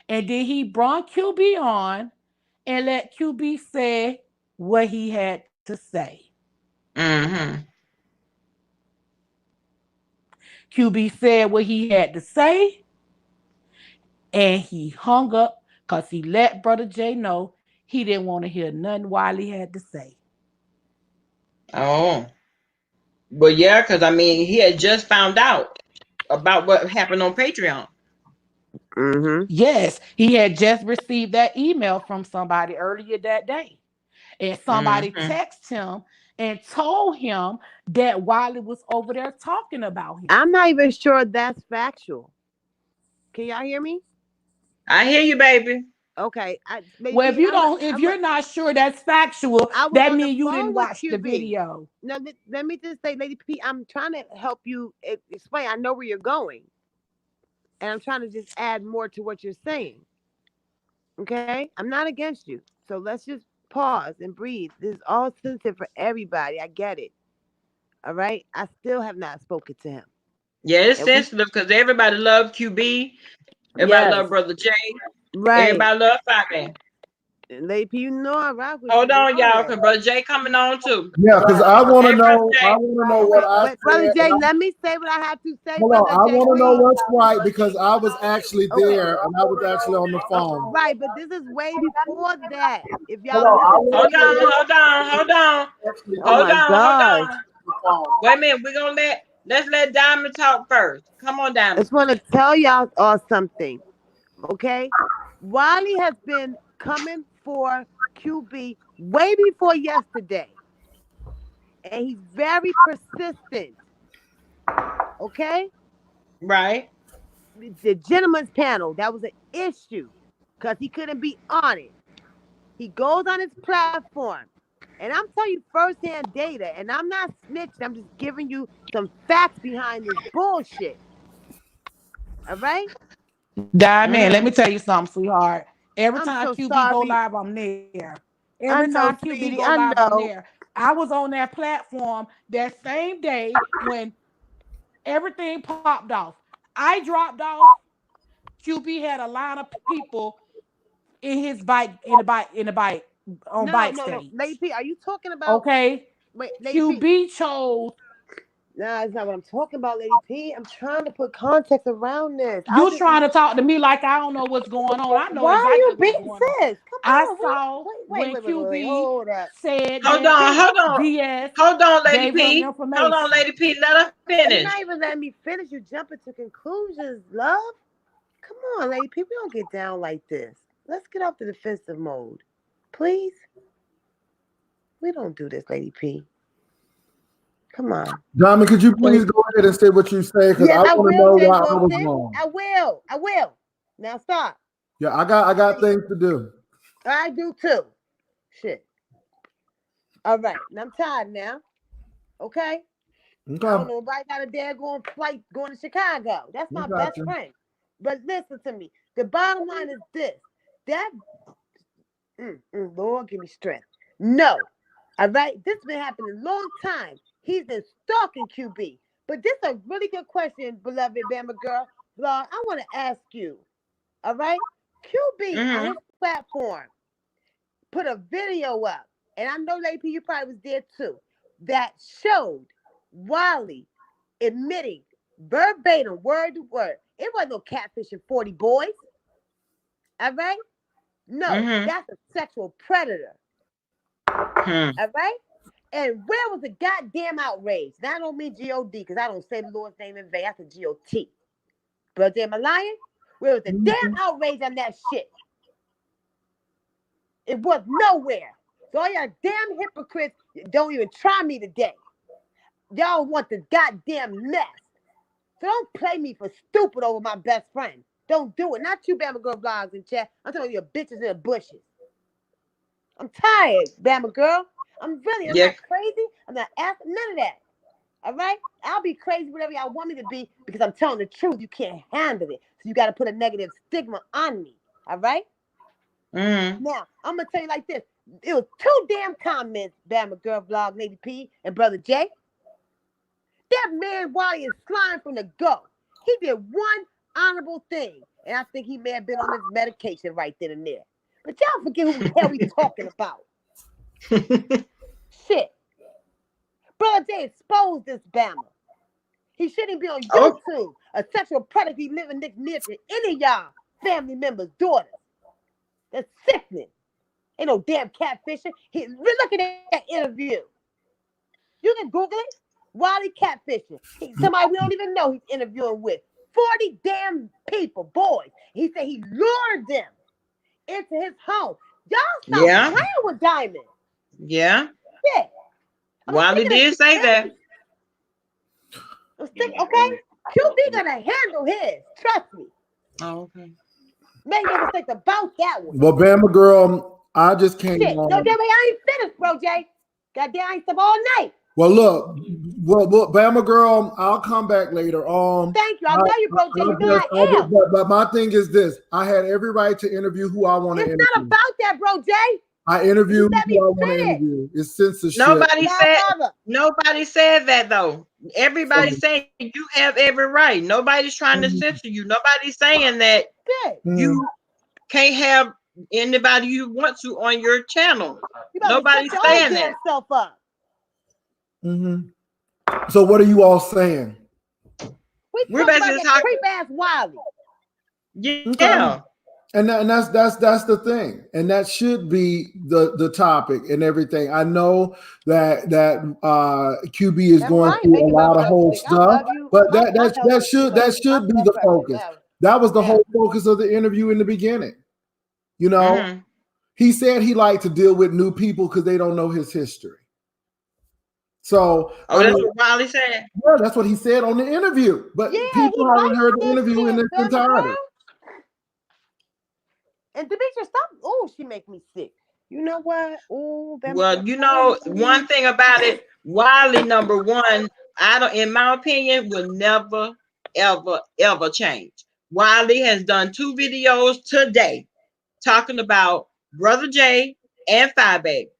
And then he brought QB on and let QB say what he had to say. Mm-hmm. QB said what he had to say, and he hung up because he let Brother J know he didn't want to hear nothing Wiley had to say. Oh. But yeah, because I mean, he had just found out about what happened on Patreon. Mm-hmm. Yes, he had just received that email from somebody earlier that day. And somebody Mm-hmm. texted him and told him that Wiley was over there talking about him. I'm not even sure that's factual. Can y'all hear me? I hear you, baby. Okay. Well, if you're not sure that's factual, I was that on the means you phone didn't with watch the QB. video. No, let me just say, Lady P, I'm trying to help you explain. I know where you're going, and I'm trying to just add more to what you're saying. Okay? I'm not against you. So let's just pause and breathe. This is all sensitive for everybody. I get it. All right? I still have not spoken to him. Yeah, it's And we, sensitive because everybody loved QB. Everybody yes, loved Brother J. right. Everybody loved Fireman. Lady P, you know I rock with you. Hold You on, know y'all, that. because Brother J coming on too. Yeah, because I want Hey, to Brother know. I J. want to know what I But Brother said. J, let me say what I have to say, Hold on, Brother I J, want to know please. what's right because I was actually Okay. there and I was actually on the phone. Right, but this is way before that. If Hold y'all on, I listen to Hold want to on, me. know hold on, hold on. actually Oh Hold my there on, hold gosh. on. on the phone. Wait a minute. Let's let Diamond talk first. Come on, I Diamond. just want to tell y'all all something. Okay? Wiley has been coming for QB way before yesterday. And he's very persistent. Okay? Right. The gentleman's panel, that was an issue because he couldn't be on it. He goes on his platform. And I'm telling you firsthand data, and I'm not snitching. I'm just giving you some facts behind this bullshit. All right? Diamond, let Mm-hmm. me tell you something, sweetheart. Every I'm time so QB go sorry. live, I'm there. Every I time know, QB sweetie. go I live, I'm know. there. I was on that platform that same day when everything popped off. I dropped off. QB had a line of people in his bike, in the bike, on bike No. Lady stage. P, are you talking about? Okay, Wait, Lady P. QB chose. Nah, that's not what I'm talking about, Lady P. I'm trying to put context around this. I You just. trying to talk to me like I don't know what's going on? I know Why are exactly you what's being going on. sis? Come I on. saw when Wait. QB Hold up. said Hold that on, Sis, hold on. DS Hold on, Lady gave him P. Hold on, information. Lady P. Let her you're finish. not even letting me finish. You jumping to conclusions, love. Come on, Lady P. We don't get down like this. Let's get off the defensive mode, please. We don't do this, Lady P. Come on. Diamond, could you please go ahead and say what you say? Because Yes, I I want to will, know Jay why I was Wilson. wrong. I will. Now stop. Yeah, I got things to do. I do too. Shit. All right. Now I'm tired now. Okay? I Okay, don't know if I got a daggone flight going to Chicago. That's we my got best you. friend. But listen to me. The bottom line is this. That Lord, give me strength. No. All right. This has been happening a long time. He's been stalking QB. But this is a really good question, beloved Bama girl. Blog, I want to ask you. All right. QB on Mm-hmm. his platform put a video up, and I know Lady P, you probably was there too, that showed Wiley admitting verbatim, word to word, It wasn't no catfishing 40 boys. All right? No, that's a sexual predator. All right? And where was the goddamn outrage? Now, I don't mean G-O-D because I don't say the Lord's name in vain. That's a G-O-T. Brother, am I lying? Where was the damn outrage on that shit? It was nowhere. So all y'all damn hypocrites don't even try me today. Y'all want the goddamn mess. So don't play me for stupid over my best friend. Don't do it. Not you, Bama Girl Vlogs in chat. I'm talking about your bitches in the bushes. I'm tired, Bama Girl. I'm not crazy. I'm not asking none of that. All right? I'll be crazy whatever y'all want me to be because I'm telling the truth. You can't handle it. So you got to put a negative stigma on me. All right? Now, I'm going to tell you like this. It was 2 damn comments, Bama Girl Vlog, Lady P, and Brother J. That man, Wally, is flying from the go. He did one honorable thing, and I think he may have been on his medication right then and there. But y'all forget who the hell we talking about. Shit. Brother J exposed this Bama. He shouldn't be on YouTube. A sexual predator he living near to any of y'all family members, daughters. That's sickening. Ain't no damn catfishing. Look at that interview. You can Google it. Wally catfishing. Somebody we don't even know he's interviewing with. 40 damn people, boys. He said he lured them into his home. Y'all stop playing with Diamond. Yeah. Yeah. Wally did say that. Okay? QB gonna handle his. Trust me. Oh, okay. Make no mistake about that one. Well, Bama Girl, I just came on. No, Jay, I ain't finished, bro, Jay. Goddamn, I ain't slept all night. Well, look, Bama Girl, I'll come back later. Thank you. I love you, bro, Jay. You know I am. But my thing is this: I had every right to interview who I want to interview. It's not about that, bro, Jay. I interview who I want to interview. It's censorship. Nobody said that though. Everybody's saying you have every right. Nobody's trying to censor you. Nobody's saying that you can't have anybody you want to on your channel. Nobody's saying that. So what are you all saying? We're basically talking creep ass Wiley. Yeah. Okay. And that's the thing, and that should be the topic and everything. I know that QB is going through a lot of whole stuff, but that should be the focus. That was the whole focus of the interview in the beginning. You know, he said he liked to deal with new people because they don't know his history. So that's what Wiley said. Yeah, that's what he said on the interview. But people haven't heard the interview in its entirety. And Demetra, stop. Oh, she make me sick. You know what? Oh, well, you know, one thing about it, Wiley, number one, in my opinion, will never, ever change. Wiley has done 2 videos today talking about Brother J and Phi Baby.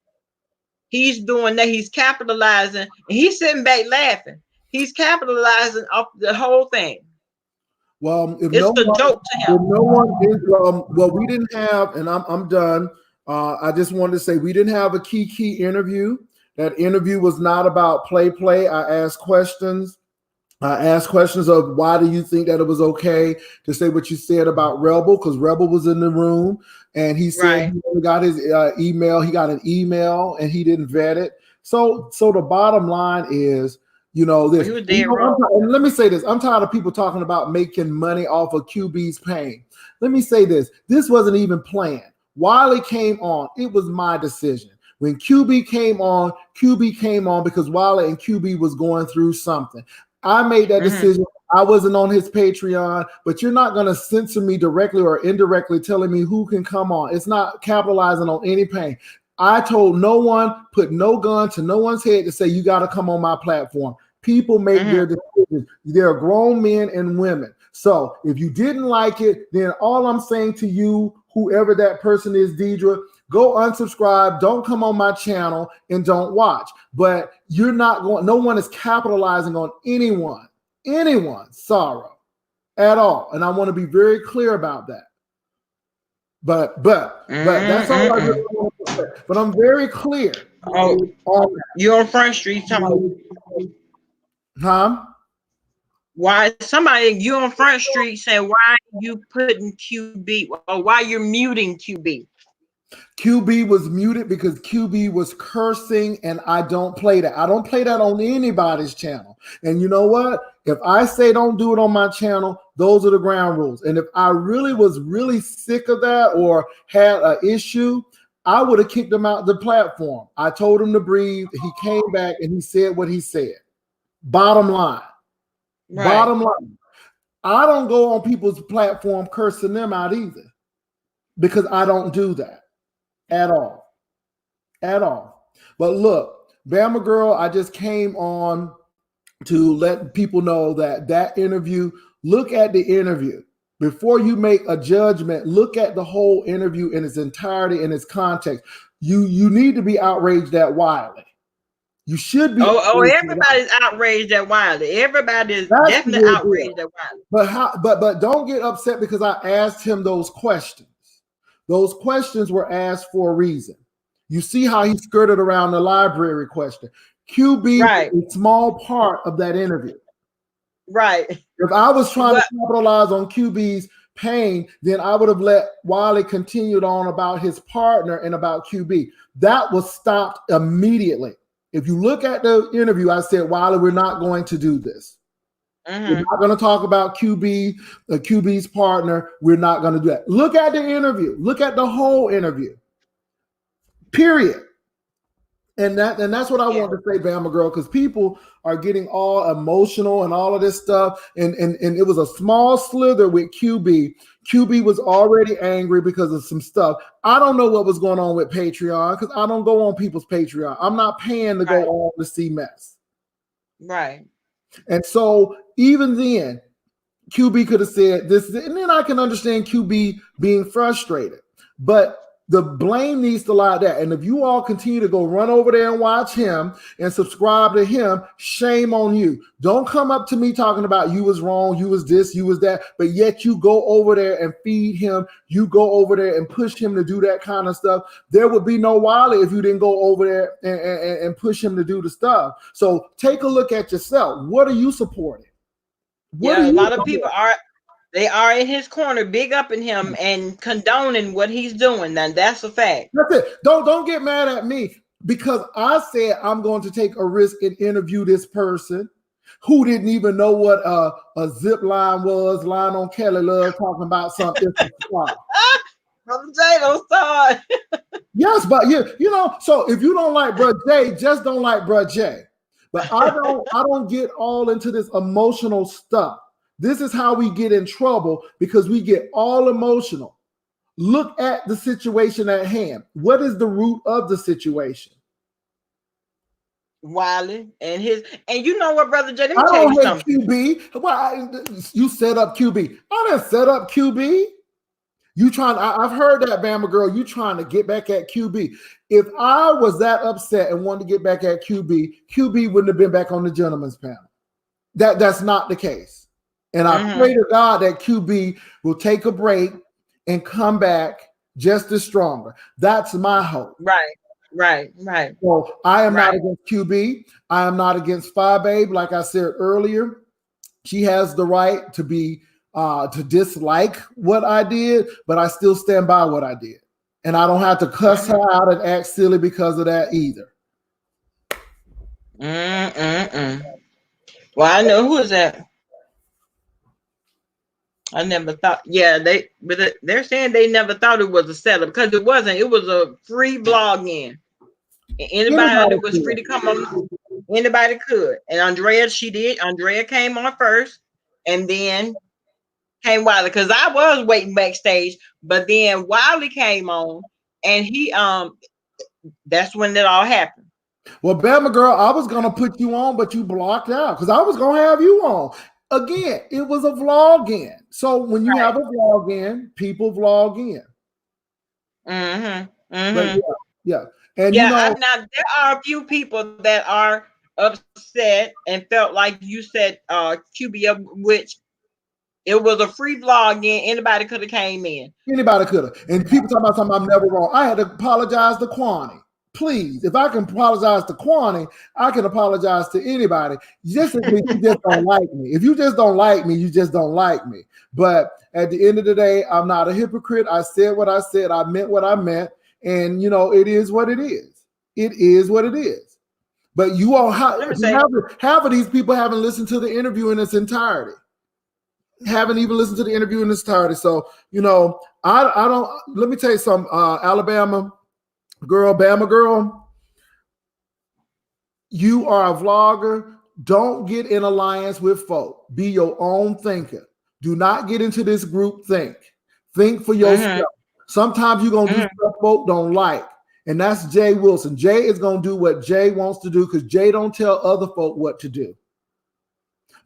He's doing that. He's capitalizing, and he's sitting back laughing. He's capitalizing off the whole thing. Well, if it's no a joke to him. If no one is, well, we didn't have, and I'm done. I just wanted to say we didn't have a key interview. That interview was not about play. I asked questions. I asked questions of why do you think that it was okay to say what you said about Rebel, because Rebel was in the room and he said he got his email. He got an email and he didn't vet it. So the bottom line is, you know, this. And let me say this. I'm tired of people talking about making money off of QB's pain. Let me say this. This wasn't even planned. Wiley came on. It was my decision. When QB came on because Wiley and QB was going through something. I made that decision. I wasn't on his Patreon, but you're not going to censor me directly or indirectly telling me who can come on. It's not capitalizing on any pain. I told no one, put no gun to no one's head to say you got to come on my platform. People make their decisions. They're grown men and women. So if you didn't like it, then all I'm saying to you, whoever that person is, Deidre, go unsubscribe, don't come on my channel, and don't watch. But you're not going, no one is capitalizing on anyone's sorrow at all. And I want to be very clear about that. But that's all I really want to say. But I'm very clear. You're on Front Street. Huh? Why somebody you on Front Street saying why you putting QB or why you're muting QB? QB was muted because QB was cursing, and I don't play that. I don't play that on anybody's channel. And you know what? If I say don't do it on my channel, those are the ground rules. And if I really was really sick of that or had an issue, I would have kicked him out the platform. I told him to breathe. He came back and he said what he said. Bottom line. Right. Bottom line. I don't go on people's platform cursing them out either, because I don't do that. At all. But look, Bama Girl, I just came on to let people know that interview, look at the interview. Before you make a judgment, look at the whole interview in its entirety, in its context. You need to be outraged at Wiley. You should be. Everybody's outraged at Wiley. Everybody is definitely outraged at Wiley. But don't get upset because I asked him those questions. Those questions were asked for a reason. You see how he skirted around the library question. QB is a small part of that interview. Right. If I was trying to capitalize on QB's pain, then I would have let Wiley continue on about his partner and about QB. That was stopped immediately. If you look at the interview, I said, Wiley, we're not going to do this. We're not going to talk about QB's partner. We're not going to do that. Look at the interview. Look at the whole interview. Period. And that's what I want to say, Bama Girl, because people are getting all emotional and all of this stuff. And it was a small slither with QB. QB was already angry because of some stuff. I don't know what was going on with Patreon because I don't go on people's Patreon. I'm not paying to go on to see mess. Right. And so even then, QB could have said this, and then I can understand QB being frustrated. But the blame needs to lie there. And if you all continue to go run over there and watch him and subscribe to him, shame on you. Don't come up to me talking about you was wrong, you was this, you was that, but yet you go over there and feed him. You go over there and push him to do that kind of stuff. There would be no Wiley if you didn't go over there and push him to do the stuff. So take a look at yourself. What are you supporting? A lot of people are. They are in his corner, big up in him and condoning what he's doing. And that's a fact. That's it. Don't get mad at me because I said I'm going to take a risk and interview this person who didn't even know what a zip line was, lying on Kelly Love talking about something. Brother Jay, don't start. Yes, but you know, so if you don't like Brother Jay, just don't like Brother Jay. But I don't get all into this emotional stuff. This is how we get in trouble because we get all emotional. Look at the situation at hand. What is the root of the situation? Wiley and you know what, Brother Jay? Let me I tell don't you hate something. QB. Well, you set up QB. I didn't set up QB. I've heard that, Bama Girl. You trying to get back at QB. If I was that upset and wanted to get back at QB wouldn't have been back on the gentleman's panel. That's not the case. And I pray to God that QB will take a break and come back just as stronger. That's my hope. Right. So I am not against QB. I am not against Phi Babe. Like I said earlier, she has the right to be to dislike what I did, but I still stand by what I did. And I don't have to cuss her out and act silly because of that either. Well, I know who is that. I never thought. Yeah, they're saying they never thought it was a setup because it wasn't. It was a free blog in. Anybody was free to come on. Anybody could. And Andrea, she did. Andrea came on first, and then came Wiley because I was waiting backstage, but then Wiley came on, and he that's when it all happened. Well, Bama Girl, I was gonna put you on, but you blocked out because I was gonna have you on. Again, it was a vlog in. So when you have a vlog in, people vlog in. But yeah. And you know, now there are a few people that are upset and felt like you said QB, which it was a free vlog in. Anybody could have came in. Anybody could have. And people talking about something I'm never wrong. I had to apologize to Kwani. Please, if I can apologize to Kwani, I can apologize to anybody. Just if you just don't like me. If you just don't like me, you just don't like me. But at the end of the day, I'm not a hypocrite. I said what I said. I meant what I meant. And, you know, it is what it is. It is what it is. But you all half of these people haven't listened to the interview in its entirety. Haven't even listened to the interview in its entirety. So, you know, I don't, let me tell you something, Alabama girl, Bama girl, you are a vlogger. Don't get in alliance with folk. Be your own thinker. Do not get into this group think. Think for yourself. Sometimes you're going to do stuff folk don't like. And that's Jay Wilson. Jay is going to do what Jay wants to do because Jay don't tell other folk what to do.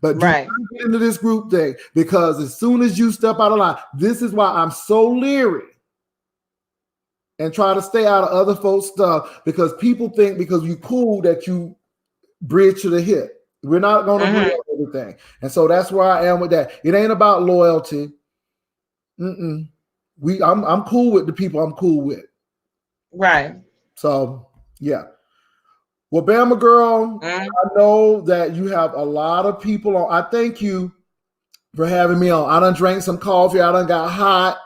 But do not get into this group thing because as soon as you step out of line, this is why I'm so leery and try to stay out of other folks' stuff because people think because you cool that you bridge to the hip. We're not going to bridge everything. And so that's where I am with that. It ain't about loyalty. I'm cool with the people I'm cool with. Right. So, yeah. Well, Bama girl, I know that you have a lot of people on. I thank you for having me on. I done drank some coffee. I done got hot.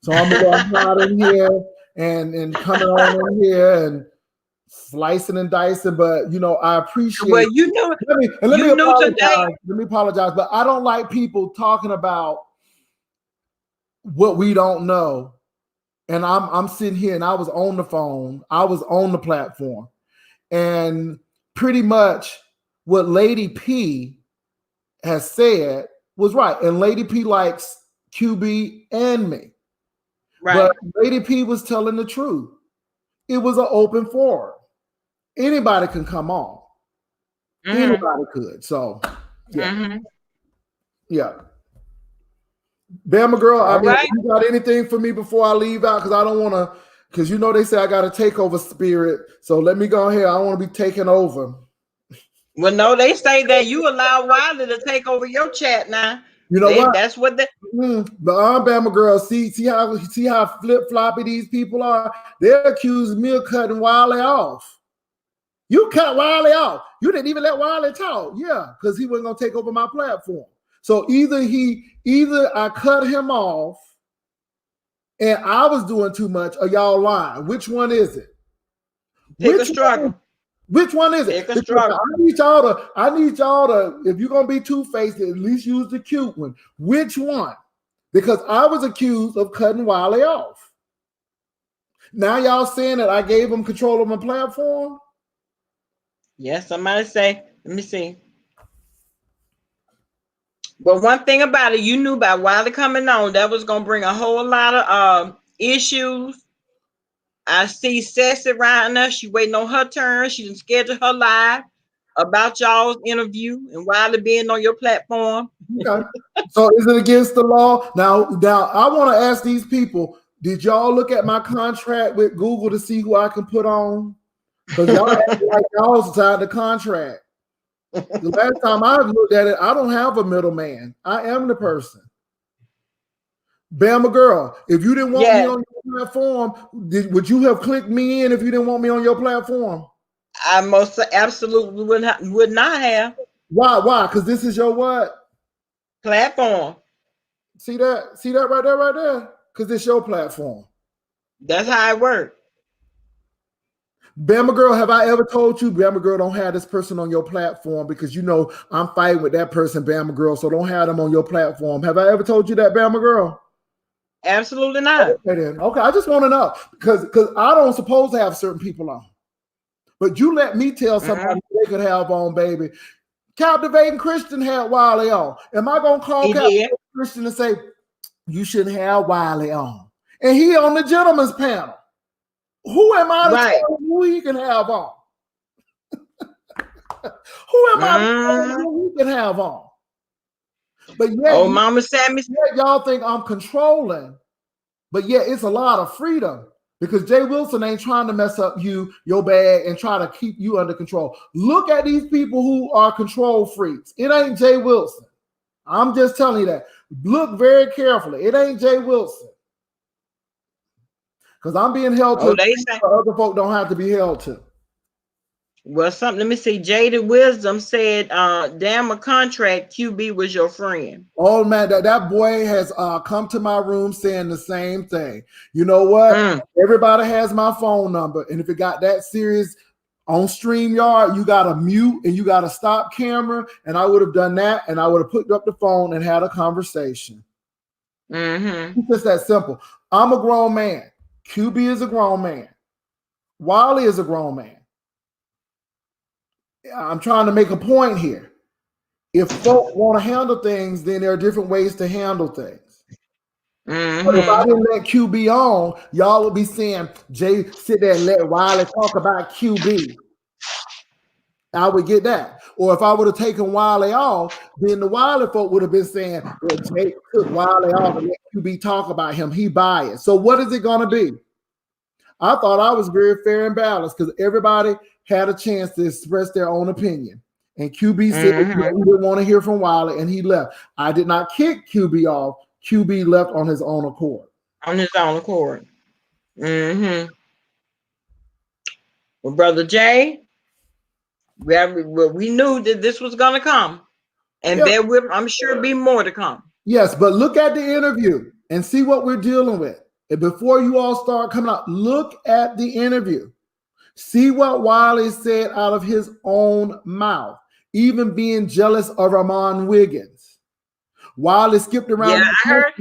So I'm going to go hot in here. And coming on in here and slicing and dicing, but you know, I appreciate. Well, you know, let me apologize, but I don't like people talking about what we don't know. And I'm sitting here, and I was on the phone, I was on the platform, and pretty much what Lady P has said was right. And Lady P likes QB and me. Right. But Lady P was telling the truth. It was an open forum. Anybody can come on. Anybody could. So, yeah. Yeah. Bama girl, I mean, you got anything for me before I leave out? Because I don't want to, because you know they say I got a takeover spirit. So let me go ahead. I don't want to be taken over. Well, no, they say that you allow Wiley to take over your chat now. You know what? That's what they. The Bama girl, see how flip floppy these people are. They're accusing me of cutting Wiley off. You cut Wiley off. You didn't even let Wiley talk. Yeah, because he wasn't gonna take over my platform. So either I cut him off, and I was doing too much, or y'all lying. Which one is it? Pick a struggle. Which one is it? I need y'all to, if you're gonna be two-faced, at least use the cute one. Which one? Because I was accused of cutting Wiley off. Now y'all saying that I gave him control of my platform? Yes, somebody say, let me see. But one thing about it, you knew about Wiley coming on, that was gonna bring a whole lot of issues. I see Sassy riding us. She waiting on her turn. She didn't schedule her live about y'all's interview and Wiley being on your platform. Okay. So is it against the law? Now I want to ask these people, did y'all look at my contract with Google to see who I can put on? Because y'all act like y'all signed the contract. The last time I looked at it, I don't have a middleman. I am the person. Bama girl, if you didn't want me on your platform, would you have clicked me in if you didn't want me on your platform? I most absolutely would not have. Why? Because this is your what? Platform. See that right there? Because it's your platform. That's how it works. Bama girl, have I ever told you, Bama girl, don't have this person on your platform because you know I'm fighting with that person, Bama girl, so don't have them on your platform. Have I ever told you that, Bama girl? Absolutely not. Okay, I just want to know because I don't suppose to have certain people on. But you let me tell somebody they could have on, baby. Captivating Christian had Wiley on. Am I going to call Captivating Christian and say, you shouldn't have Wiley on? And he on the gentleman's panel. Who am I to tell him who he can have on? Who am I to tell him who he can have on? But yeah, Mama Sammy, y'all think I'm controlling, but yeah, it's a lot of freedom because Jay Wilson ain't trying to mess up your bag and try to keep you under control. Look at these people who are control freaks. It ain't Jay Wilson. I'm just telling you that. Look very carefully. It ain't Jay Wilson. Because I'm being held Oh, to they say. other folk don't have to be held to. Well, something. Let me see. Jaded Wisdom said, "Damn a contract. QB was your friend." Oh man, that boy has come to my room saying the same thing. You know what? Mm. Everybody has my phone number, and if it got that serious on StreamYard, you got to mute and you got to stop camera. And I would have done that, and I would have picked up the phone and had a conversation. Mm-hmm. It's just that simple. I'm a grown man. QB is a grown man. Wiley is a grown man. I'm trying to make a point here. If folk want to handle things, then there are different ways to handle things. But if I Mm-hmm. didn't let QB on, y'all would be saying, Jay, sit there and let Wiley talk about QB. I would get that. Or if I would have taken Wiley off, then the Wiley folk would have been saying, well, Jay took Wiley off and let QB talk about him. He biased. So what is it going to be? I thought I was very fair and balanced because everybody had a chance to express their own opinion. And QB said he didn't want to hear from Wiley, and he left. I did not kick QB off. QB left on his own accord. On his own accord. Mm-hmm. Well, Brother Jay, we knew that this was going to come. And there will, I'm sure, be more to come. Yes, but look at the interview and see what we're dealing with. And before you all start coming out, look at the interview. See what Wiley said out of his own mouth, even being jealous of Ramon Wiggins. Wiley skipped around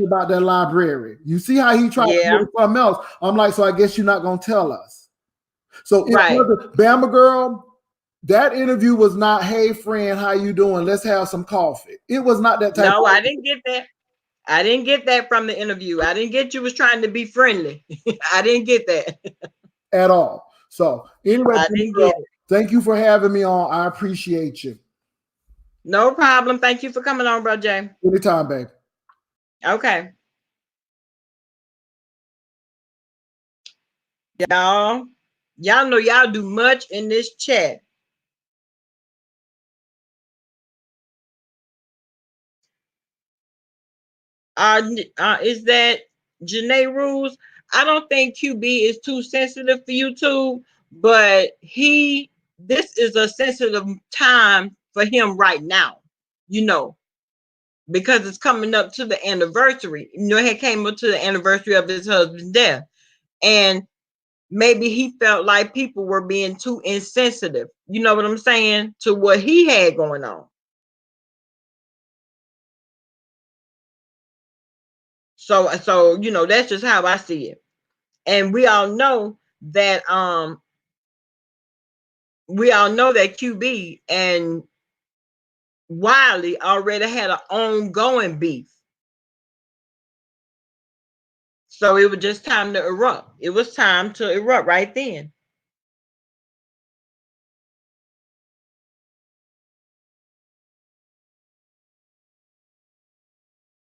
about that library. You see how he tried to do something else. I'm like, so I guess you're not going to tell us. So Bama Girl, that interview was not, hey friend, how you doing? Let's have some coffee. It was not that type. No, I didn't get that. I didn't get that from the interview. I didn't get you was trying to be friendly. I didn't get that at all. So anyway, I didn't get it. Thank you for having me on. I appreciate you. No problem. Thank you for coming on, Bro Jay. Anytime, babe. Okay. Y'all know y'all do much in this chat. Is that Janae Rules? I don't think QB is too sensitive for YouTube, but this is a sensitive time for him right now, because it's coming up to the anniversary. It came up to the anniversary of his husband's death. And maybe he felt like people were being too insensitive, you know what I'm saying, to what he had going on. So that's just how I see it. And we all know that QB and Wiley already had an ongoing beef. So it was just time to erupt. It was time to erupt right then.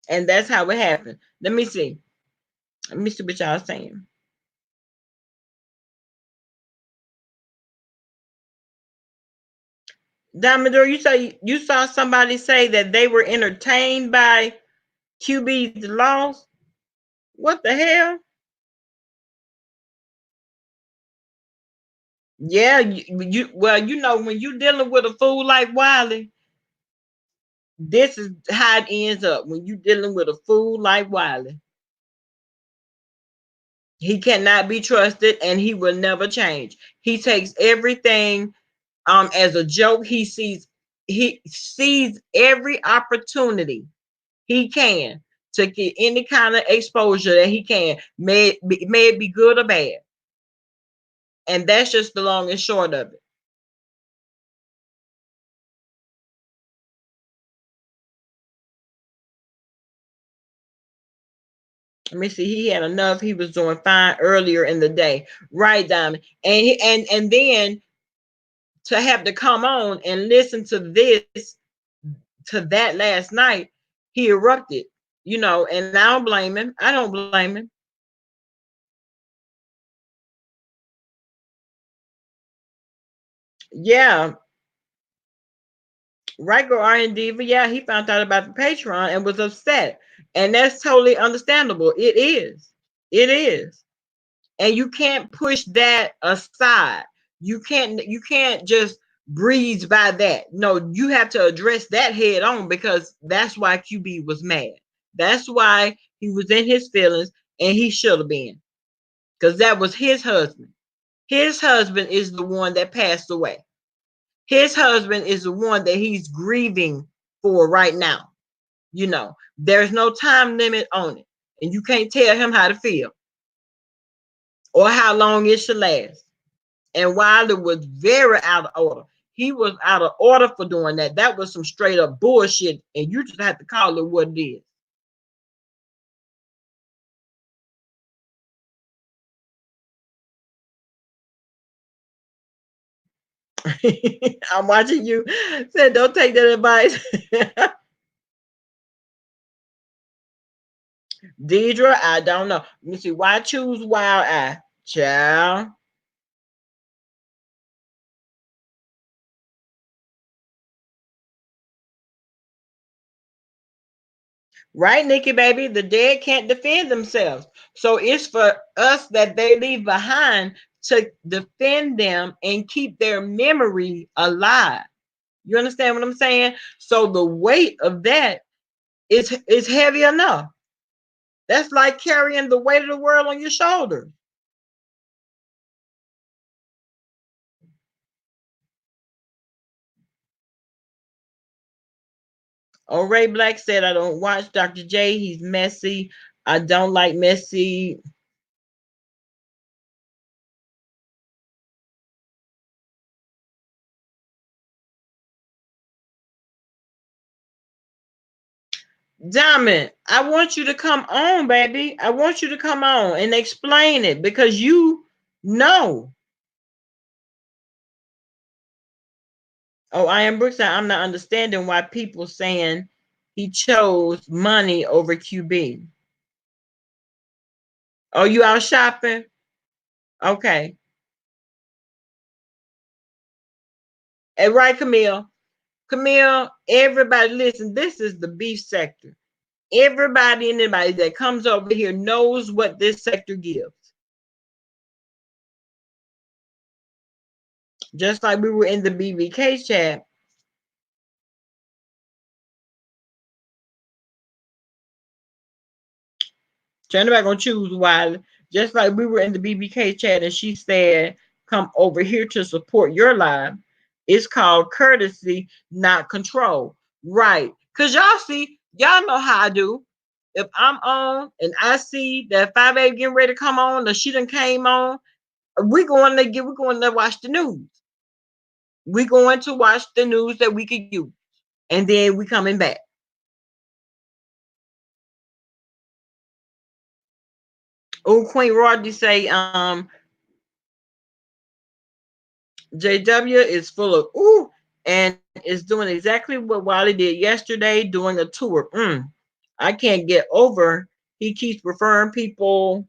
And that's how it happened. Let me see what y'all saying. Diamondor, you saw somebody say that they were entertained by QB's loss. What the hell? Yeah, when you're dealing with a fool like Wiley, this is how it ends up. When you're dealing with a fool like Wiley, he cannot be trusted, and he will never change. He takes everything as a joke. He sees every opportunity he can to get any kind of exposure that he can, may it be good or bad. And that's just the long and short of it. Let me see. He had enough. He was doing fine earlier in the day, right, Diamond? And then to have to come on and listen to that last night, he erupted, and I don't blame him. I don't blame him. Yeah. Riker R&D, but yeah, he found out about the Patreon and was upset. And that's totally understandable. It is. and you can't push that aside. You can't just breeze by that. No, you have to address that head on, because that's why QB was mad. That's why he was in his feelings, and he should have been, because that was his husband. His husband is the one that passed away. His husband is the one that he's grieving for right now. There's no time limit on it, and you can't tell him how to feel or how long it should last. And Wilder was very out of order. He was out of order for doing that. That was some straight up bullshit, and you just have to call it what it is. I'm watching you. Said, don't take that advice. Deidre, I don't know. Let me see. Why choose Wild Eye? Child. Right, Nikki, baby. The dead can't defend themselves. So it's for us that they leave behind to defend them and keep their memory alive. You understand what I'm saying? So the weight of that is heavy enough. That's like carrying the weight of the world on your shoulders. Oh, Ray Black said, I don't watch Dr. J. He's messy. I don't like messy. Diamond, I want you to come on, baby. I want you to come on and explain it, because you know. Oh, I am Brookside. I'm not understanding why people saying he chose money over QB. Oh, you out shopping? Okay. And right, Camille. Camille, everybody listen, this is the beef sector. Everybody and anybody that comes over here knows what this sector gives. Just like we were in the BBK chat. Anybody gonna choose Wiley. Just like we were in the BBK chat and she said, come over here to support your live. It's called courtesy, not control. Right. Because y'all see, y'all know how I do. If I'm on and I see that 5A getting ready to come on, or she done came on, we're going to watch the news. We're going to watch the news that we could use. And then we coming back. Oh, Queen Rodney say, JW is full of and is doing exactly what Wiley did yesterday, doing a tour. I can't get over. He keeps referring people.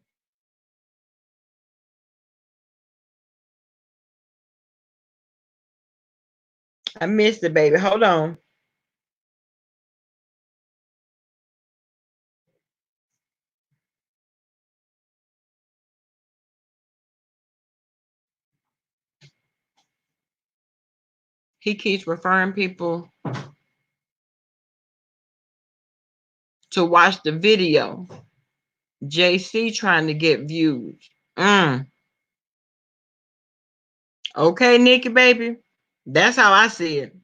I missed it, baby. Hold on. He keeps referring people to watch the video. JC trying to get views. Okay, Nikki, baby. That's how I see it.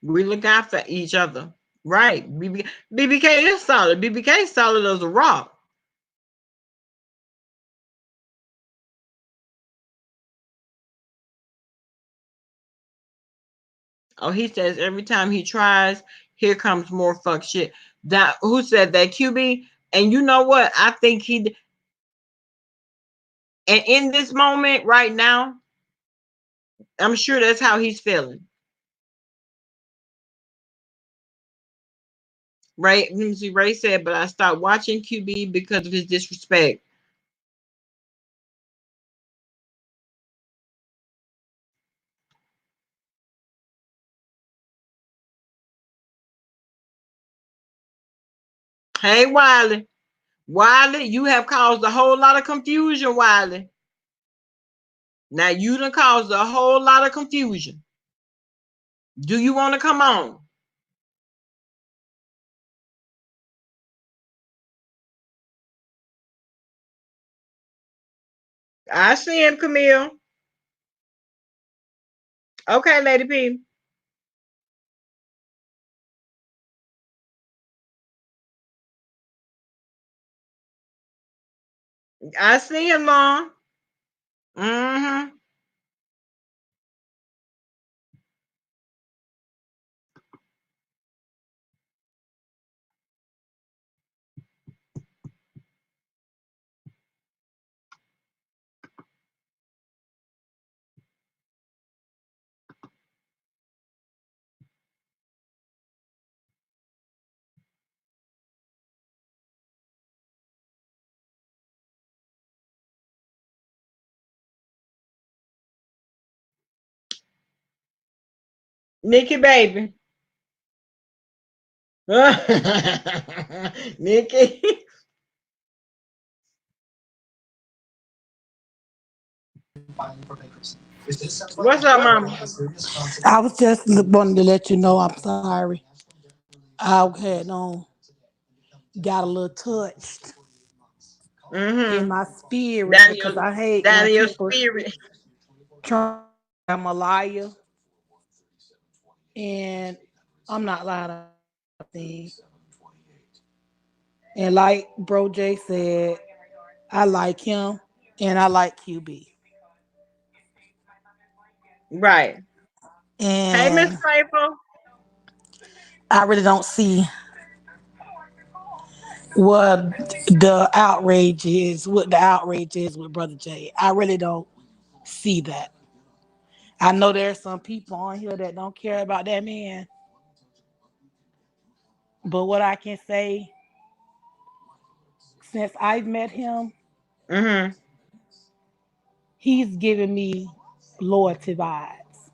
We look out for each other. Right. BBK is solid. BBK is solid as a rock. Oh, he says every time he tries, here comes more fuck shit. That who said that, QB? And you know what? I think and in this moment right now, I'm sure that's how he's feeling. Ray, let me see, Ray said, but I stopped watching QB because of his disrespect. Hey, Wiley. Wiley, you have caused a whole lot of confusion, Wiley. Now, you done caused a whole lot of confusion. Do you want to come on? I see him, Camille. Okay, Lady P. I see him, Mom. Mm-hmm. Nikki, baby. Nikki. What's up, Mama? I was just wanting to let you know I'm sorry. I had got a little touched in my spirit because I hate Down when in your people spirit. try. I'm a liar, and I'm not lying about things. And like Bro J said, I like him and I like QB. Right. Hey, Miss And Faithful. I really don't see what what the outrage is with Brother J. I really don't see that. I know there's some people on here that don't care about that man. But what I can say, since I've met him, Mm-hmm. he's given me loyalty vibes.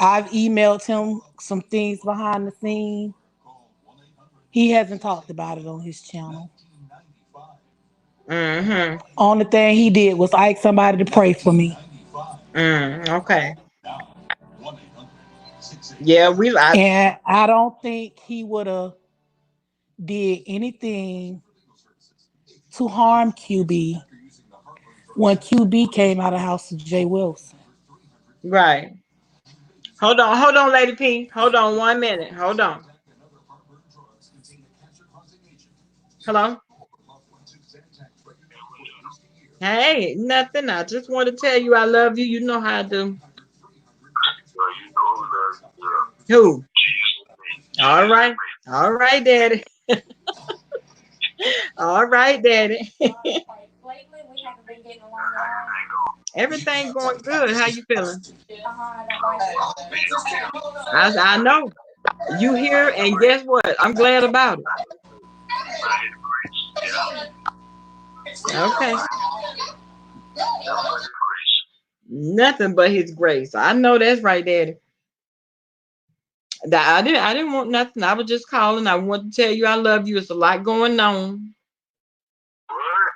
I've emailed him some things behind the scene. He hasn't talked about it on his channel. Mm-hmm. Only thing he did was ask somebody to pray for me. Okay. Yeah, And I don't think he would have did anything to harm QB when QB came out of the house of Jay Wilson. right. Hold on, Lady P. Hold on 1 minute. Hold on. Hello. Hey, nothing. I just want to tell you I love you. You know how I do. Who? All right. All right, Daddy. All right, Daddy. Everything going good. How you feeling? I know. You here, and guess what? I'm glad about it. Okay. Nothing but his grace. I know that's right, Daddy. I didn't want nothing. I was just calling. I want to tell you I love you. It's a lot going on.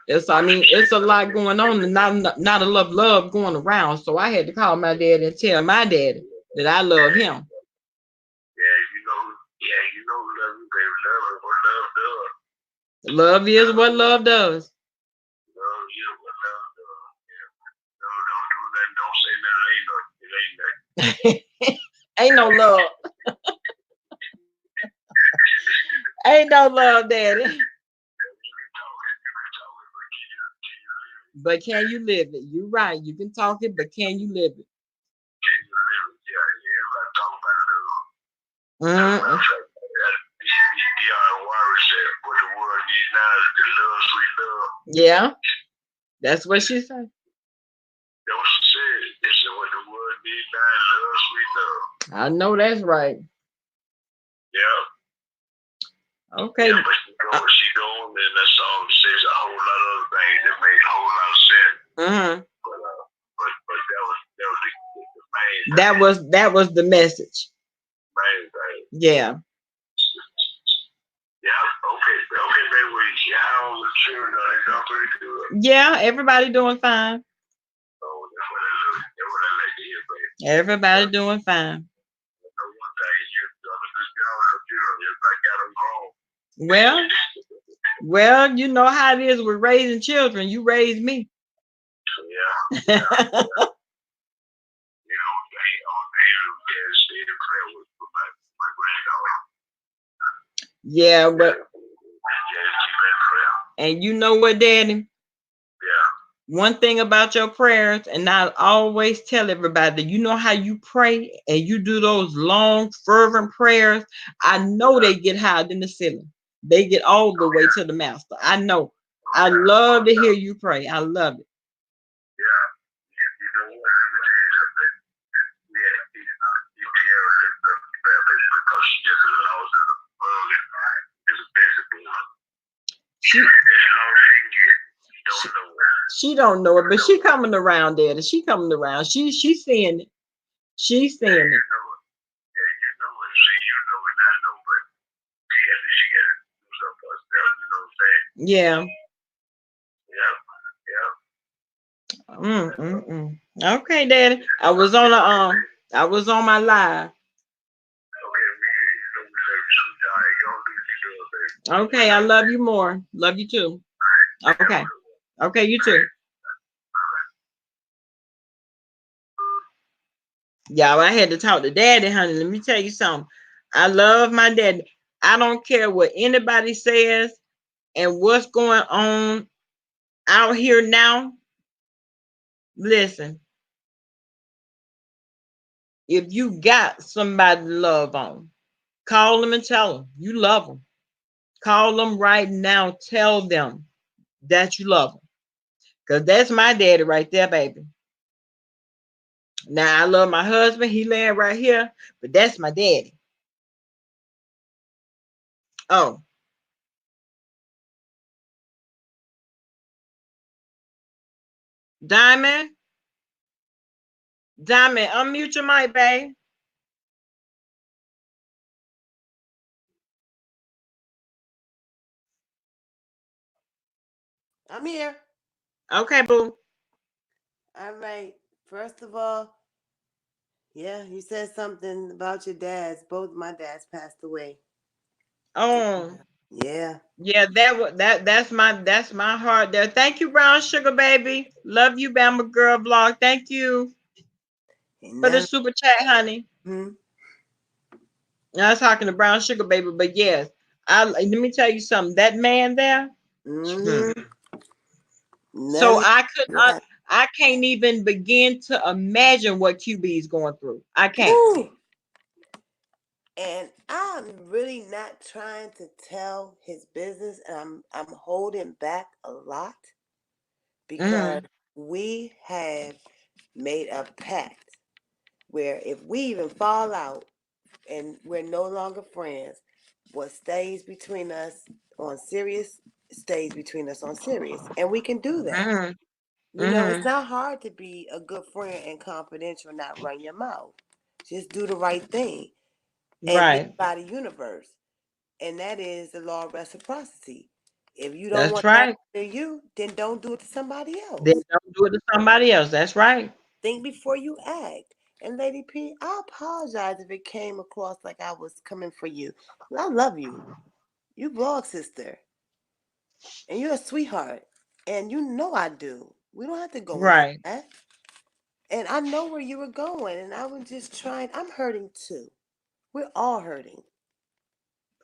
It's a lot going on, and not a love going around. So I had to call my daddy and tell my daddy that I love him. Love is what love does. Ain't no love. Ain't no love, Daddy. But can you live it? You're right. You can talk it, but can you live it? Mm-mm. Yeah, that's what she said. I know that's right. Okay. Yeah, but she doing what she doing, and that song says a whole lot of other things that made a whole lot of sense. Mm-hmm. But that was the main That was the message. main thing. Yeah. Yeah, okay, baby. Y'all the children, they all pretty good. Yeah, everybody doing fine. So that's what I like to hear, baby. Everybody doing fine. One thing you just got children, if I got them grown. Well, you know how it is with raising children. You raised me. Yeah. You know, they stayed in prayer with my granddaughter. Yeah, but Yeah, keep in prayer. and you know what, Daddy? Yeah. One thing about your prayers, and I always tell everybody that you know how you pray and you do those long, fervent prayers. I know they get higher than the ceiling. They get all the way to the master. I know. I love to hear you pray. I love it. Yeah. You know what? Let me tell you something. Yeah, Tiara lives up to that because she just lost it early. It's a busy boy. She, As long as she can get, you don't know it. she don't know it, but she coming around, Daddy. She coming around. She's seeing it. She's seeing it. Yeah, you know it. See, you know it. I know, but she got to do something for herself. You know what I'm saying? Yeah. Yeah. Okay, Daddy. I was on my live. Okay, I love you more. Love you too. Okay. Okay, you too. Y'all, I had to talk to Daddy, honey. Let me tell you something. I love my daddy. I don't care what anybody says and what's going on out here now. Listen, if you got somebody to love on, call them and tell them you love them. Call them right now. Tell them that you love them. Because that's my daddy right there, baby. Now, I love my husband. He laying right here. But that's my daddy. Oh. Diamond. Diamond, unmute your mic, babe. I'm here. Okay, boo. All right. First of all, yeah, you said something about your dads. Both my dads passed away. Oh. Yeah. Yeah, that's my heart there. Thank you, Brown Sugar Baby. Love you, Bama Girl Vlog. Thank you for the super chat, honey. Hmm. I was talking to Brown Sugar Baby, but yes, let me tell you something. That man there. Mm-hmm. So I can't even begin to imagine what QB is going through. I can't. Ooh. And I'm really not trying to tell his business, and I'm holding back a lot because we have made a pact where if we even fall out and we're no longer friends, what stays between us on Sirius stays between us on Sirius, and we can do that. You know, it's not hard to be a good friend and confidential, and not run your mouth. Just do the right thing and get by the universe. And that is the law of reciprocity. If you don't want that to you, then don't do it to somebody else. Then don't do it to somebody else. That's right. Think before you act. And Lady P, I apologize if it came across like I was coming for you. I love you. You vlog sister. And you're a sweetheart. And you know I do. We don't have to go into that. And I know where you were going. And I was just trying. I'm hurting too. We're all hurting.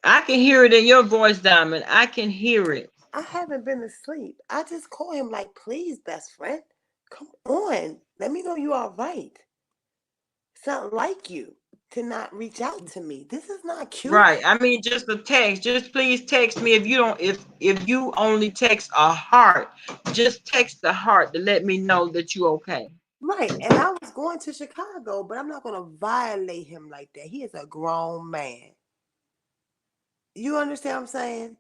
I can hear it in your voice, Diamond. I can hear it. I haven't been asleep. I just call him like, please, best friend, come on. Let me know you are right. It's not like you to not reach out to me. This is not cute. Right. I mean, just a text. Just please text me if you don't. If you only text a heart, just text the heart to let me know that you okay. Right. And I was going to Chicago, but I'm not going to violate him like that. He is a grown man. You understand what I'm saying?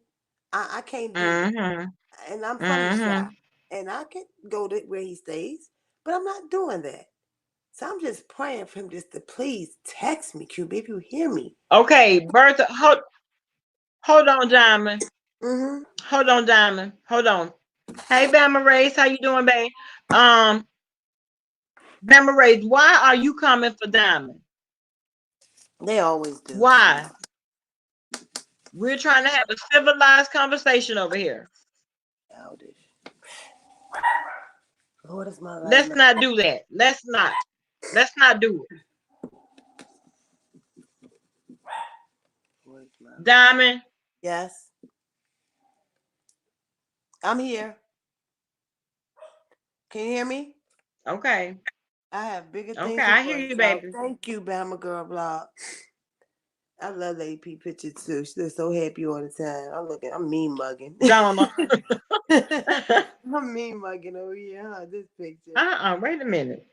I can't do Mm-hmm. and I'm from the Mm-hmm. shop, and I can go to where he stays, but I'm not doing that. So I'm just praying for him just to please text me, QB, if you hear me. Okay, Bertha, hold on, Diamond. Mm-hmm. Hold on, Diamond. Hold on. Hey, Bama Race, how you doing, babe? Um, Bama Race, why are you coming for Diamond? They always do. Why? We're trying to have a civilized conversation over here. Childish. Lord is my life. Let's not do that. Let's not. Let's not do it. Diamond. Yes. I'm here. Can you hear me? Okay. I have bigger Okay, things I to hear worry you, about. baby. Thank you, Bama Girl Blog. I love Lady P pictures too. She looks so happy all the time. I'm mean mugging. Donna. I'm mean mugging over here, huh? This picture. Wait a minute.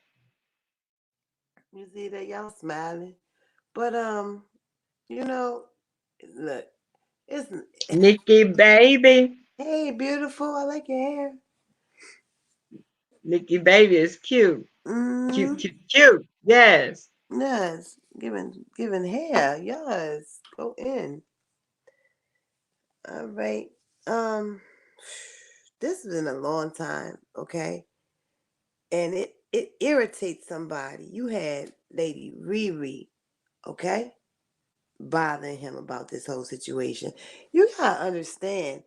You see that? Y'all smiling. But you know, look, it's Nikki, baby. hey, beautiful. I like your hair. Nikki, baby is cute. Mm-hmm. Cute, cute, cute. Yes. Yes. Giving hair. Yes. Go in. All right. This has been a long time, okay? And it irritates somebody. You had Lady Riri, okay, bothering him about this whole situation. You gotta understand.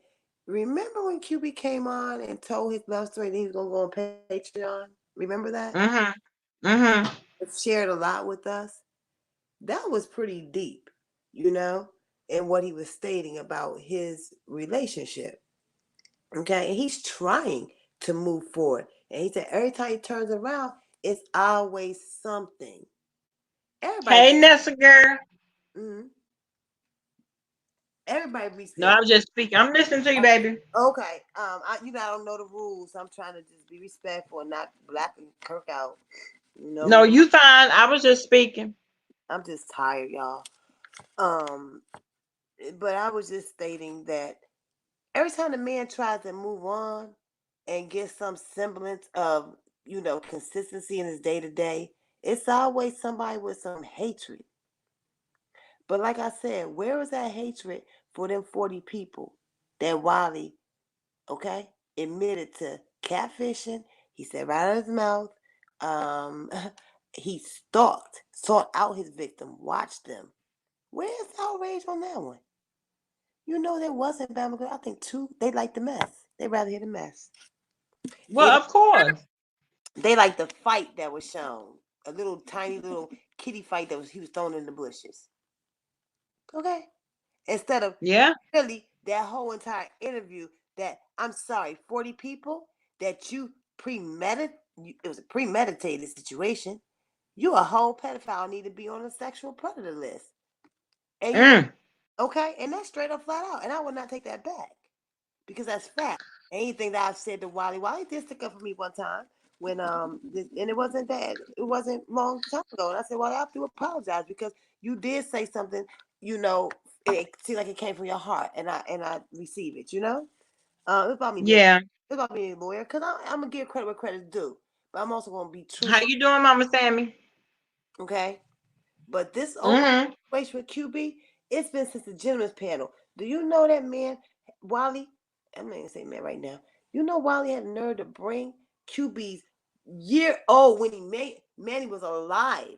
Remember when QB came on and told his love story that he was gonna go on Patreon? Remember that? Mm-hmm. Mm-hmm. It shared a lot with us. That was pretty deep, you know, in what he was stating about his relationship. Okay, and he's trying to move forward. And he said every time he turns around, it's always something. Everybody, Hey, Nessa girl. mm-hmm. Everybody reached No, their. I'm just speaking. I'm listening to you, baby. Okay, I don't know the rules. So I'm trying to just be respectful and not black and Kirk out. No, you fine. I was just speaking. I'm just tired, y'all. Um, but I was just stating that every time the man tries to move on and get some semblance of, consistency in his day to day, it's always somebody with some hatred. But like I said, where is that hatred for them 40 people that Wiley, okay, admitted to catfishing? He said right out of his mouth, um, he sought out his victim, watched them. Where's the outrage on that one? You know there wasn't Bama Girl. I think they like the mess. They rather hear the mess. Well, of course. They like the fight that was shown. A little tiny little kitty fight he was thrown in the bushes. Okay? Instead of really that whole entire interview that, I'm sorry, 40 people that you it was a premeditated situation. You a whole pedophile, need to be on a sexual predator list. And okay? And that's straight up flat out. And I would not take that back. Because that's fact. Anything that I've said to Wally did stick up for me one time when and it wasn't long time ago. And I said, well, I have to apologize because you did say something, it seemed like it came from your heart, and I receive it, It's about me. Yeah. It's about being a lawyer, because I'm gonna give credit where credit's due, but I'm also gonna be true. How you doing, Mama Sammy? Okay, but this situation with QB, it's been since the gentleman's panel. Do you know that man, Wally? I'm not gonna say man right now. You know Wally had the nerve to bring QB's year old when Manny was alive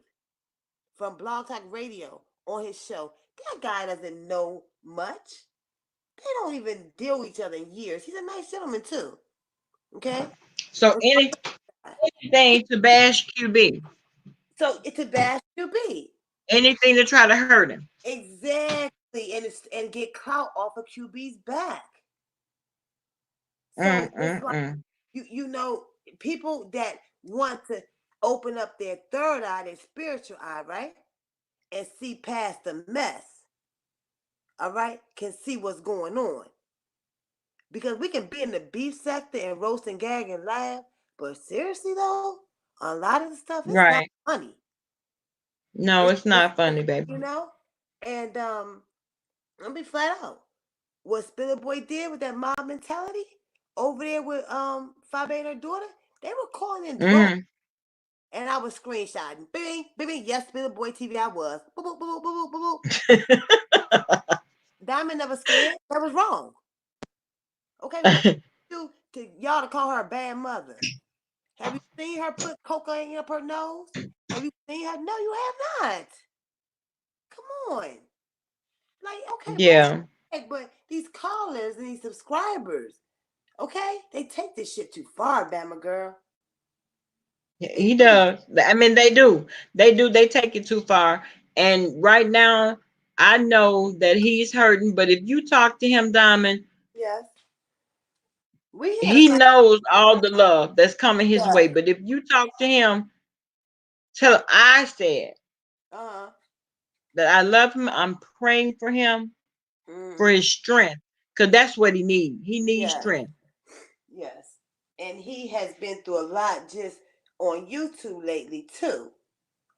from Blog Talk Radio on his show. That guy doesn't know much. They don't even deal with each other in years. He's a nice gentleman too. Okay. So anything to bash QB. So it's a bash QB. Anything to try to hurt him. Exactly, and get clout off of QB's back. So it's like people that want to open up their third eye, their spiritual eye, right, and see past the mess. All right, can see what's going on. Because we can be in the beef sector and roast and gag and laugh, but seriously though, a lot of the stuff is not funny. No, it's not funny, baby. And I'm be flat out. What Spiller Boy did with that mob mentality over there with Fabe and her daughter, they were calling in drones. Mm-hmm. And I was screenshotting. Bing, bing, bing. Yes, Spiller Boy TV, I was. Boop, boop, boop, boop, boop, boop, boop. Diamond never scared. That was wrong. Okay, what do to y'all to call her a bad mother? Have you seen her put cocaine up her nose? Have you seen her? No, you have not. Come on. Like, okay, Yeah. respect, but these callers and these subscribers, okay, they take this shit too far, Bama girl. They He really does. I mean, they do. They do. They take it too far. And right now, I know that he's hurting. But if you talk to him, Diamond, yes. We here to he talk. knows all the love that's coming his Yes. way. But if you talk to him, tell him I said Uh-huh. that I love him. I'm praying for him for Mm-hmm. his strength, because that's what he needs. He needs Yes. strength. Yes. And he has been through a lot just on YouTube lately too.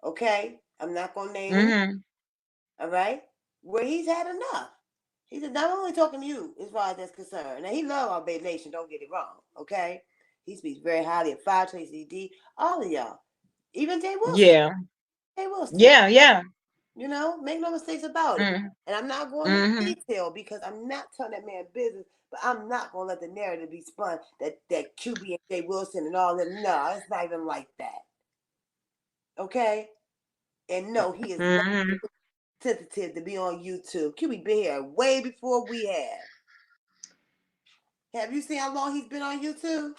Okay? I'm not gonna name him, Mm-hmm. all right? Where he's had enough. He said, I'm only talking to you as far as that's concerned. Now he love our Bay Nation, don't get it wrong, okay? He speaks very highly of Five Tracy D, all of y'all. Even Jay Wilson. Yeah. Jay Wilson. Yeah. Yeah. You know, make no mistakes about it. Mm-hmm. And I'm not going into Mm-hmm. detail because I'm not telling that man business, but I'm not gonna let the narrative be spun that QB and Jay Wilson and all that. No, it's not even like that. Okay? And no, he is not Mm-hmm. sensitive to be on YouTube. QB been here way before we have. Have you seen how long he's been on YouTube?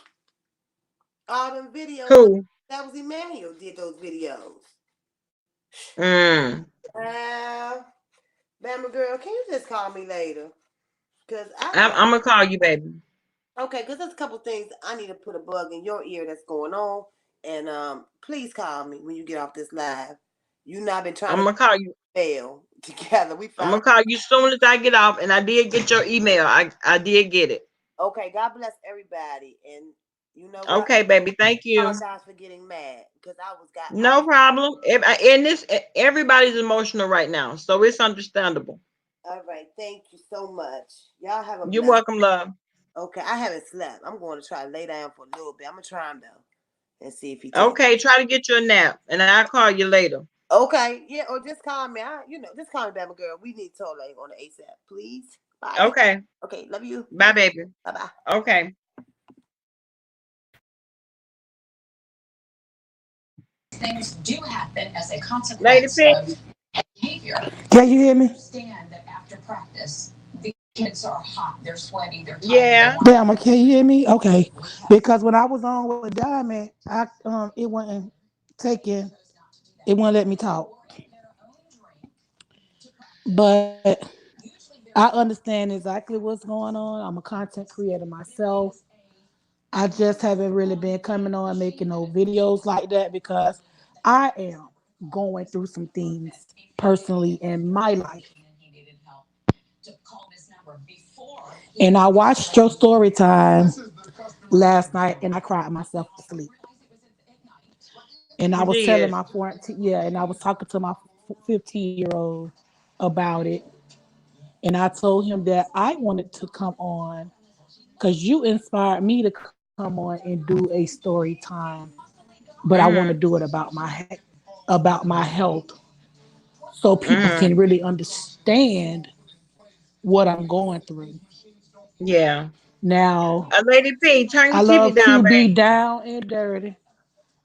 All them videos. Who? That was Emmanuel did those videos. Mm. Uh, Bama girl, can you just call me later? Cause I I'm, got I'm gonna call you, baby. okay. Cause there's a couple things I need to put a bug in your ear that's going on, and please call me when you get off this live. You not been trying I'm to gonna call you. fail together. We I'm found gonna call you soon as I get off. And I did get your email. I did get it. okay. God bless everybody, and you know what? Okay, baby. Thank I you. apologize for getting mad because I No problem. In this, everybody's emotional right now, so it's understandable. all right. Thank you so much. Y'all have a You're blessed. welcome, love. Okay, I haven't slept. I'm going to try to lay down for a little bit. I'm gonna try him though and see if he take. Okay, try to get you a nap, and I'll call you later. Okay, yeah, or just call me. Just call me, baby girl. We need to talk like on the ASAP, please. Bye. Okay. Okay, love you. Bye, baby. Bye bye. Okay. Things do happen as a Lady consequence P. of behavior. Can you hear me? Understand that after practice, the kids are hot, they're sweaty, they're tired. Yeah. Bama, can you hear me? Okay. Because when I was on with Diamond, it wasn't taking, it wouldn't let me talk. But I understand exactly what's going on. I'm a content creator myself. I just haven't really been coming on making no videos like that because I am going through some things personally in my life. And I watched your story time last night and I cried myself to sleep. And I You was telling did. my 14, yeah, and I was talking to my 15-year-old about it. And I told him that I wanted to come on because you inspired me to come on and do a story time, but I want to Mm-hmm. do it about my health so people Mm-hmm. can really understand what I'm going through. Yeah. Now, Lady P, turn I your TV love down, QB babe. down and dirty.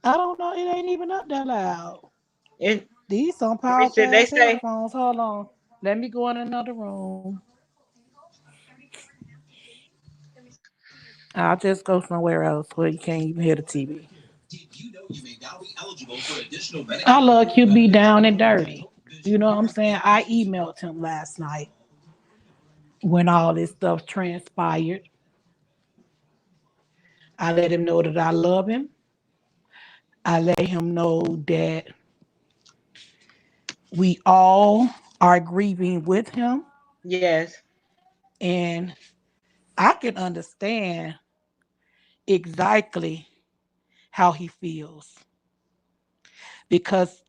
I don't know, it ain't even up that loud. It, These some let me powerful see. They ass say, headphones. Hold on. Let me go in another room. I'll just go somewhere else where you can't even hear the TV. I love QB down and dirty. You know what I'm saying? I emailed him last night when all this stuff transpired. I let him know that I love him. I let him know that we all are grieving with him. yes. And I can understand exactly how he feels because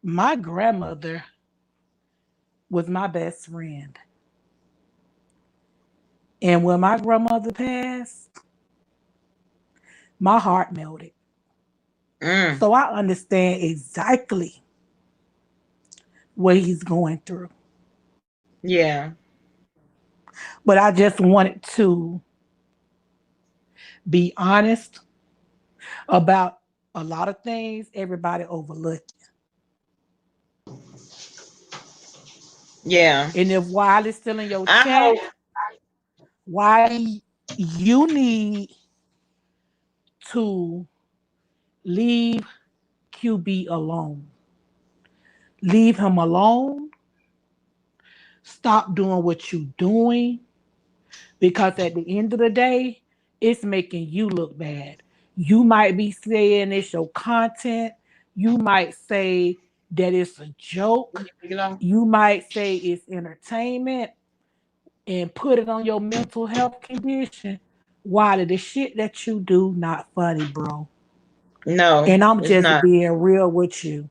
my grandmother was my best friend. And when my grandmother passed, my heart melted. Mm. So I understand exactly what he's going through. Yeah. But I just wanted to be honest about a lot of things everybody overlooked. Yeah. And if Wiley's still in your I chat, hope. Wiley, you need to leave QB alone. Leave him alone. Stop doing what you're doing because at the end of the day, it's making you look bad. You might be saying it's your content. You might say that it's a joke. You might say it's entertainment and put it on your mental health condition. Why the shit that you do not funny, bro? No, And I'm it's just not. being real with you.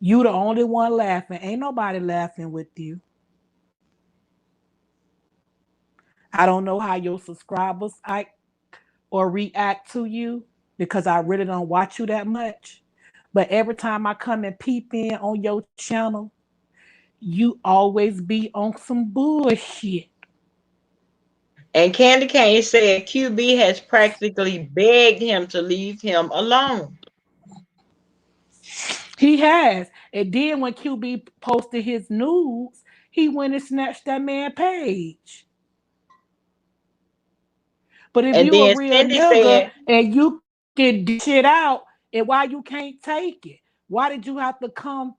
You the only one laughing. Ain't nobody laughing with you. I don't know how your subscribers act or react to you because I really don't watch you that much. But every time I come and peep in on your channel, you always be on some bullshit. And Candy Cane said QB has practically begged him to leave him alone. He has. And then when QB posted his nudes, he went and snatched that man page. But if And you a then real Cindy nigga said, and you can dish it out, and why you can't take it? Why did you have to come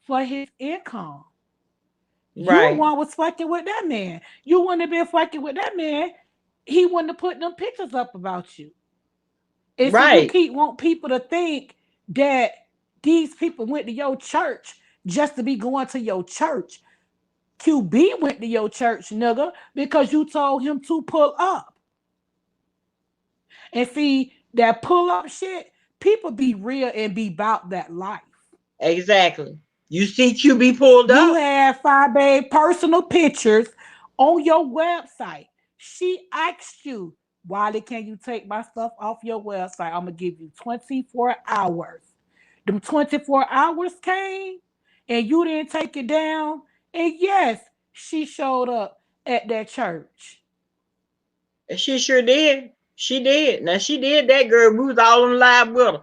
for his income? You right, one was fucking with that man. You wouldn't have been fucking with that man. He wouldn't have put them pictures up about you. And see, you right, keep want people to think that these people went to your church just to be going to your church. QB went to your church, nigga, because you told him to pull up. And see, that pull up shit, people be real and be about that life. exactly. You see QB pulled You up, had Fabe personal pictures on your website. She asked you, Wiley, can you take my stuff off your website? I'm going to give you 24 hours. Them 24 hours came and you didn't take it down. And yes, she showed up at that church. and she sure did. She did. Now she did that, girl. We was all on live with her.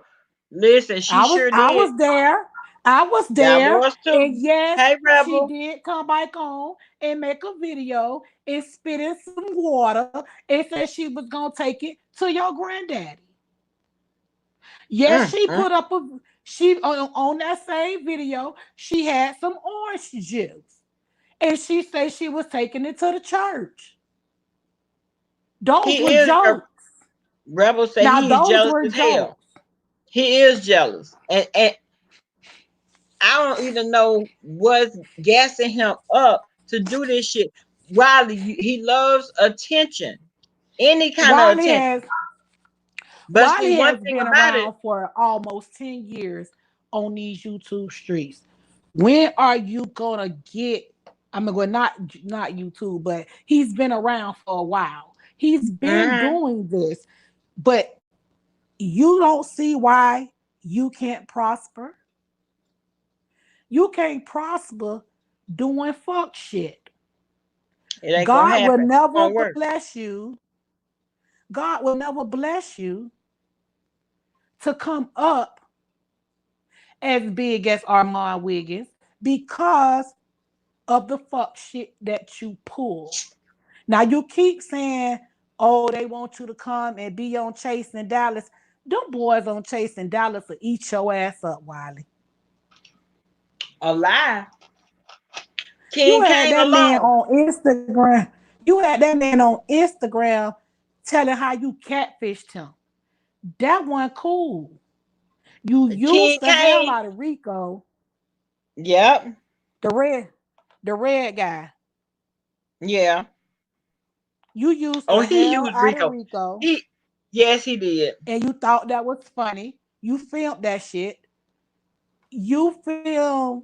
Listen, she I was sure I did. was there. I was I there. was And too. yes, Hey, she Rebel. did come back on and make a video and spit in some water and said she was gonna take it to your granddaddy. Yes, Mm, she mm. put up a she on that same video, she had some orange juice. And she said she was taking it to the church. Those He were is, jokes. Rebel said Now he is those jealous were as hell. jokes. He is jealous. And I don't even know what's gassing him up to do this shit. Wiley, he loves attention, any kind of Wiley attention. has But see, Wiley one has thing been about it, around for almost 10 years on these YouTube streets. When are you gonna get? I'm gonna not YouTube, but he's been around for a while. He's been mhm, doing this, but you don't see why you can't prosper. You can't prosper doing fuck shit. it ain't gonna God will happen. It never won't work. bless you. God will never bless you to come up as big as Armand Wiggins because of the fuck shit that you pull. Now you keep saying, oh, they want you to come and be on Chasing Dallas. Them boys on Chasing Dallas will eat your ass up, Wiley. A lie. You King had came that man along. on Instagram. You had that man on Instagram telling how you catfished him. That one cool. You King used the hell came. out of Rico, Yep. the red, the red guy. Yeah. You used Oh, the he hell used out of Rico. Rico He, yes, he did. and you thought that was funny. You filmed that shit. You filmed,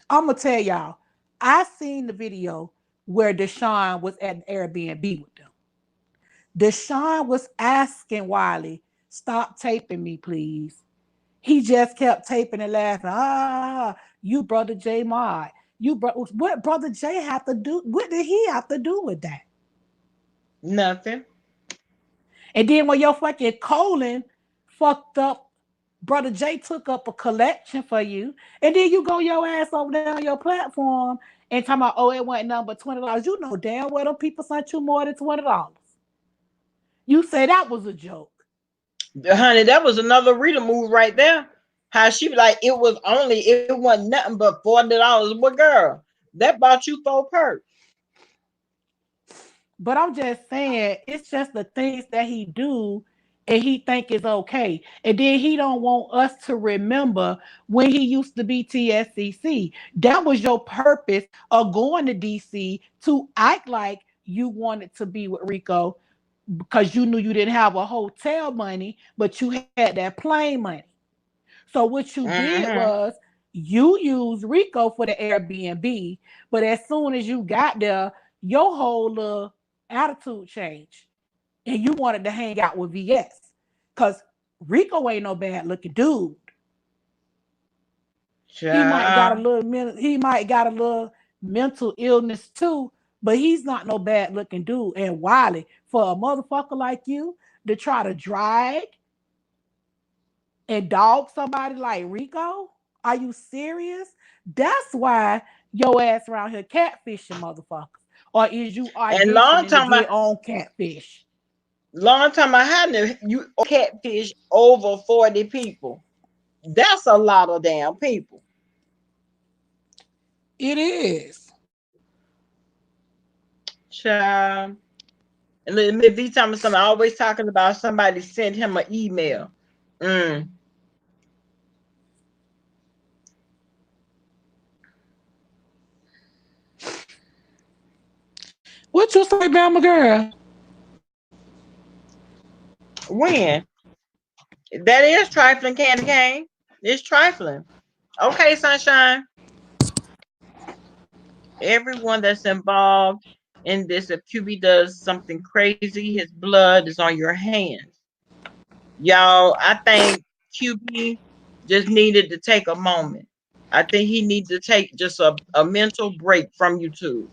I'm gonna tell y'all, I seen the video. where Deshaun was at an Airbnb with them. Deshaun was asking Wiley, stop taping me, please. He just kept taping and laughing. You brother J Mod. What brother J have to do? What did he have to do with that? Nothing. And then when your fucking colon fucked up, brother J took up a collection for you, and then you go your ass over there on your platform and talking about, oh, it wasn't nothing but $20. You know damn well them people sent you more than $20. You say that was a joke. Honey, that was another Rita move right there. How she be like, it wasn't nothing but $40. Well, girl, that bought you 4 perks. But I'm just saying, it's just the things that he do and he think is okay. And then he don't want us to remember when he used to be TSCC. That was your purpose of going to DC, to act like you wanted to be with Rico because you knew you didn't have a hotel money, but you had that plane money. So what you did was you used Rico for the Airbnb, but as soon as you got there, your whole attitude changed and you wanted to hang out with VS because Rico ain't no bad looking dude. He might got a little mental illness too, but he's not no bad looking dude. And Wiley, for a motherfucker like you to try to drag and dog somebody like Rico, are you serious? That's why your ass around here catfishing motherfuckers. Or is you auditioning to get on catfish? Long time I had you catfish over 40 people. That's a lot of damn people. It is. Child. And let me be talking something. Always talking about somebody sent him an email. What you say, Bama girl? When? That is trifling, Candy Cane. It's trifling. Okay, Sunshine. Everyone that's involved in this, if QB does something crazy, his blood is on your hands. Y'all, I think QB just needed to take a moment. I think he needs to take just a mental break from YouTube.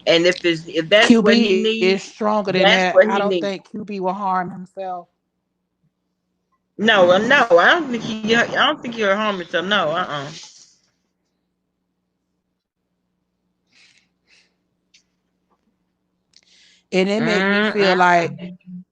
And if that's QB what he needs, is stronger than that. I don't think QB will harm himself. No, I don't think he'll harm himself. No, And it make me feel like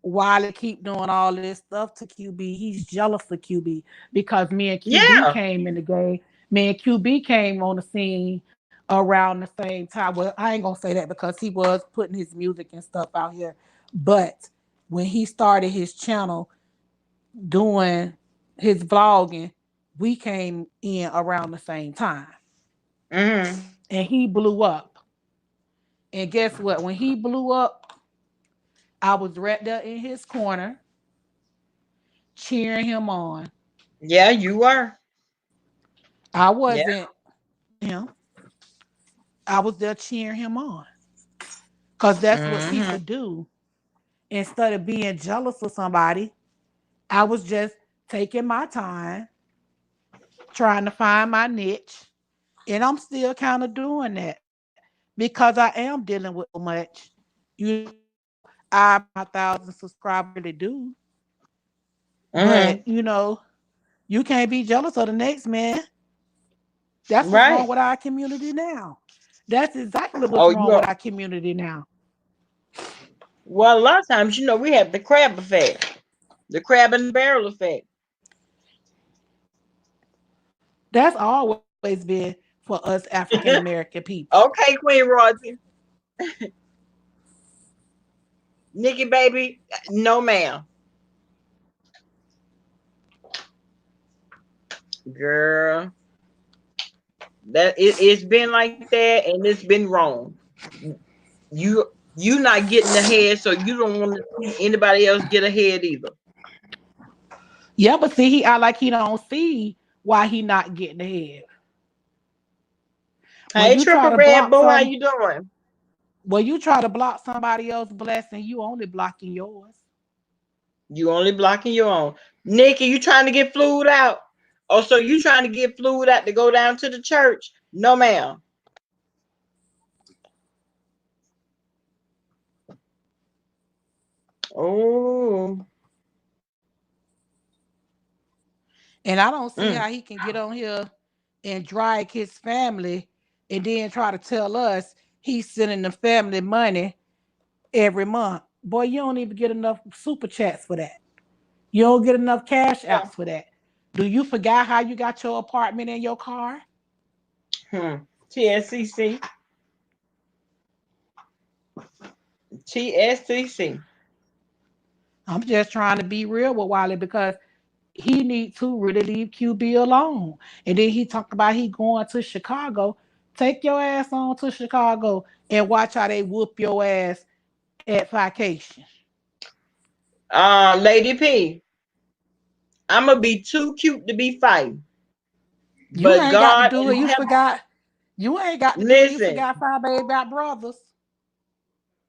Wiley keep doing all this stuff to QB, he's jealous of QB because me and QB came in the game. Me and QB came on the scene around the same time. Well, I ain't gonna say that because he was putting his music and stuff out here. But when he started his channel doing his vlogging, we came in around the same time. And he blew up. And guess what? When he blew up, I was right there in his corner, cheering him on. Yeah, you were. I wasn't him. I was there cheering him on. Because that's what people do. Instead of being jealous of somebody, I was just taking my time, trying to find my niche. And I'm still kind of doing that because I am dealing with so much. You know, my 1,000 subscribers really do. But, you can't be jealous of the next man. That's what's wrong with our community now. That's exactly what's wrong with our community now. Well, a lot of times, we have the crab effect, the crab in the barrel effect. That's always been for us African American people. Okay, Queen Royalty. Nikki, baby, no ma'am. Girl, that it's been like that, and it's been wrong. You not getting ahead, so you don't want to see anybody else get ahead either. Yeah, but see, he act like he don't see why he not getting ahead. When Hey, you try Triple to Red block Boo, how some, you doing? when you try to block somebody else's blessing, you only blocking yours. You only blocking your own. Nikki, you trying to get flued out? Oh, so you trying to get flued out to go down to the church? No, ma'am. Oh. And I don't see Mm. how he can get on here and drag his family and then try to tell us he's sending the family money every month. Boy, you don't even get enough super chats for that. You don't get enough cash Yeah. apps for that. Do you forget how you got your apartment and your car? TSCC. TSCC. I'm just trying to be real with Wiley because he needs to really leave QB alone. And then he talked about he going to Chicago. Take your ass on to Chicago and watch how they whoop your ass at vacation. Lady P, I'm gonna be too cute to be fighting. You But ain't got to God do in it. You heaven, forgot. You ain't got to do it. You listen. forgot Five Baby Got Brothers.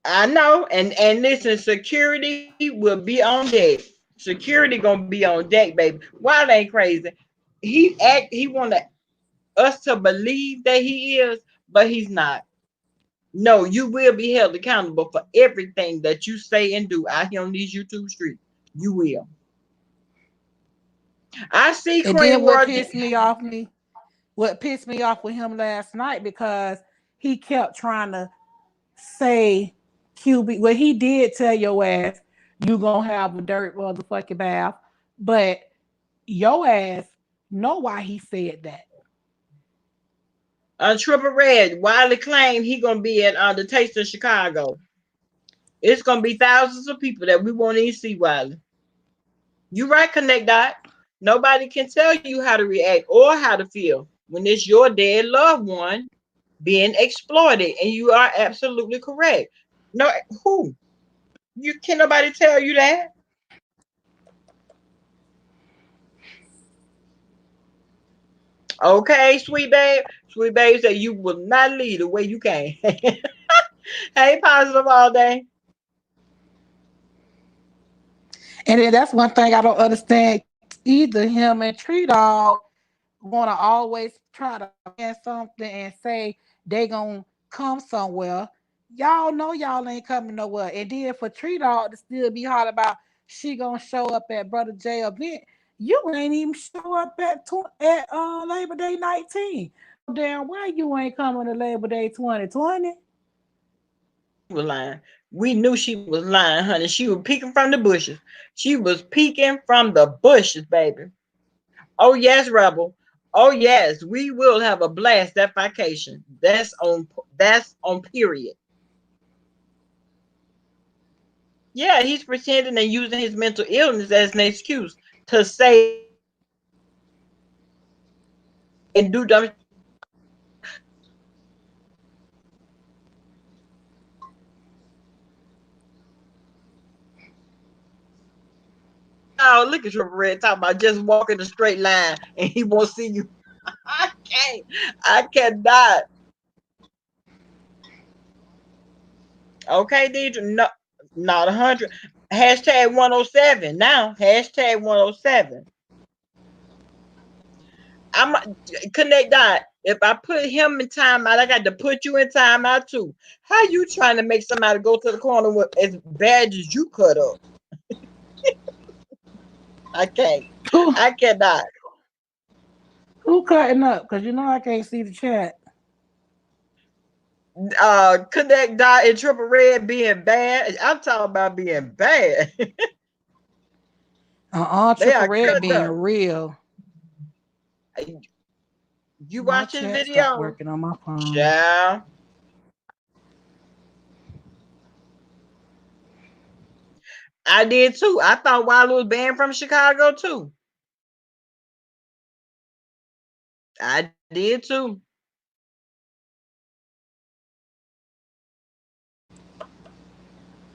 I know, and listen, security will be on deck. Security gonna be on deck, baby. Wild ain't crazy. He want us to believe that he is, but he's not. No, you will be held accountable for everything that you say and do out here on these YouTube streets. You will. I see And then Queen World. what pissed me off with him last night because he kept trying to say QB. Well, he did tell your ass you gonna have a dirt motherfucking bath, but your ass know why he said that. Triple Red, Wiley claimed he gonna be at the Taste of Chicago. It's gonna be thousands of people that we won't even see, Wiley. You right, Connect Dot. Nobody can tell you how to react or how to feel when it's your dead loved one being exploited, and you are absolutely correct. No, who? You can nobody tell you that. Okay, sweet babe. Sweet babe said you will not leave the way you came. Hey, positive all day. And then that's one thing I don't understand. Either him and Tree Dog want to always try to plan something and say they gonna come somewhere. Y'all know y'all ain't coming nowhere. And then for Tree Dog to still be hot about she gonna show up at Brother J event, you ain't even show up at Labor Day 19. Damn, why you ain't coming to Labor Day 2020? Was lying. We knew she was lying, honey. She was peeking from the bushes. She was peeking from the bushes, baby. Oh yes, Rebel. Oh yes, we will have a blast that vacation. That's on period. Yeah, he's pretending and using his mental illness as an excuse to say and do dumb. Oh, look at your red talking about just walking a straight line and he won't see you. I can't. I cannot. Okay, Deidre. No, not 100. Hashtag 107 now. Hashtag 107. I'm Connect Dot. If I put him in timeout, I got to put you in timeout too. How you trying to make somebody go to the corner with as bad as you cut up? I can't. Who I cannot. who cutting up? Cause you know I can't see the chat. Connect Dot and Triple Red being bad. I'm talking about being bad. They Triple are Red cut being up. real. You My watch his chat stopped video, working on my phone. child. I did too. I thought Wiley was banned from Chicago too. I did too.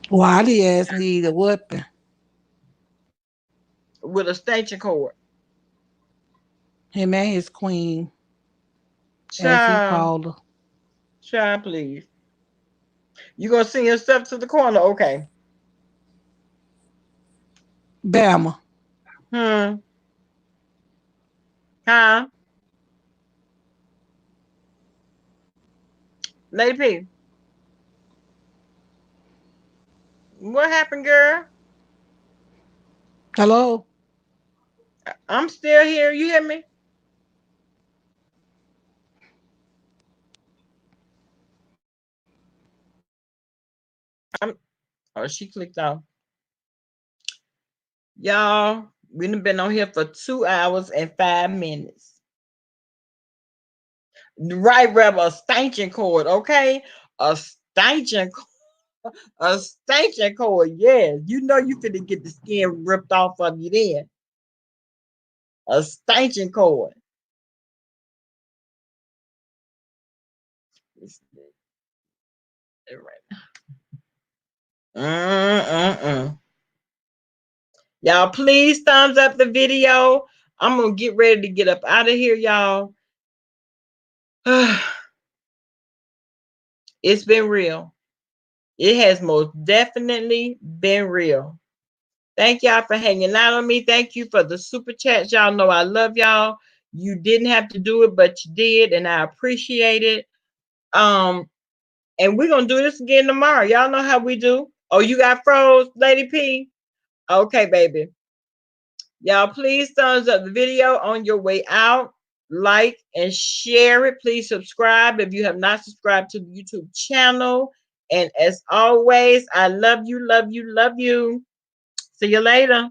Wiley ass need a whooping. With a extension cord. Him and his queen, as he Child. called her. Child, please. You gonna send yourself to the corner? Okay. Bama. Hmm. Huh? Lady P. What happened, girl? Hello? I'm still here. You hear me? I'm. Oh, she clicked off. Y'all, we done been on here for 2 hours and 5 minutes. Right, Rebel, a stanchion cord, okay? A stanchion, a stanchion cord. Yes, you know you finna get the skin ripped off of you then. A stanchion cord. Y'all, please thumbs up the video. I'm gonna get ready to get up out of here, y'all. It's been real. It has most definitely been real. Thank y'all for hanging out on me. Thank you for the super chats. Y'all know I love y'all. You didn't have to do it, but you did, and I appreciate it. And we're gonna do this again tomorrow. Y'all know how we do. Oh, you got froze, Lady P? Okay, baby. Y'all, please thumbs up the video on your way out. Like and share it. Please subscribe if you have not subscribed to the YouTube channel. And as always, I love you, love you, love you. See you later.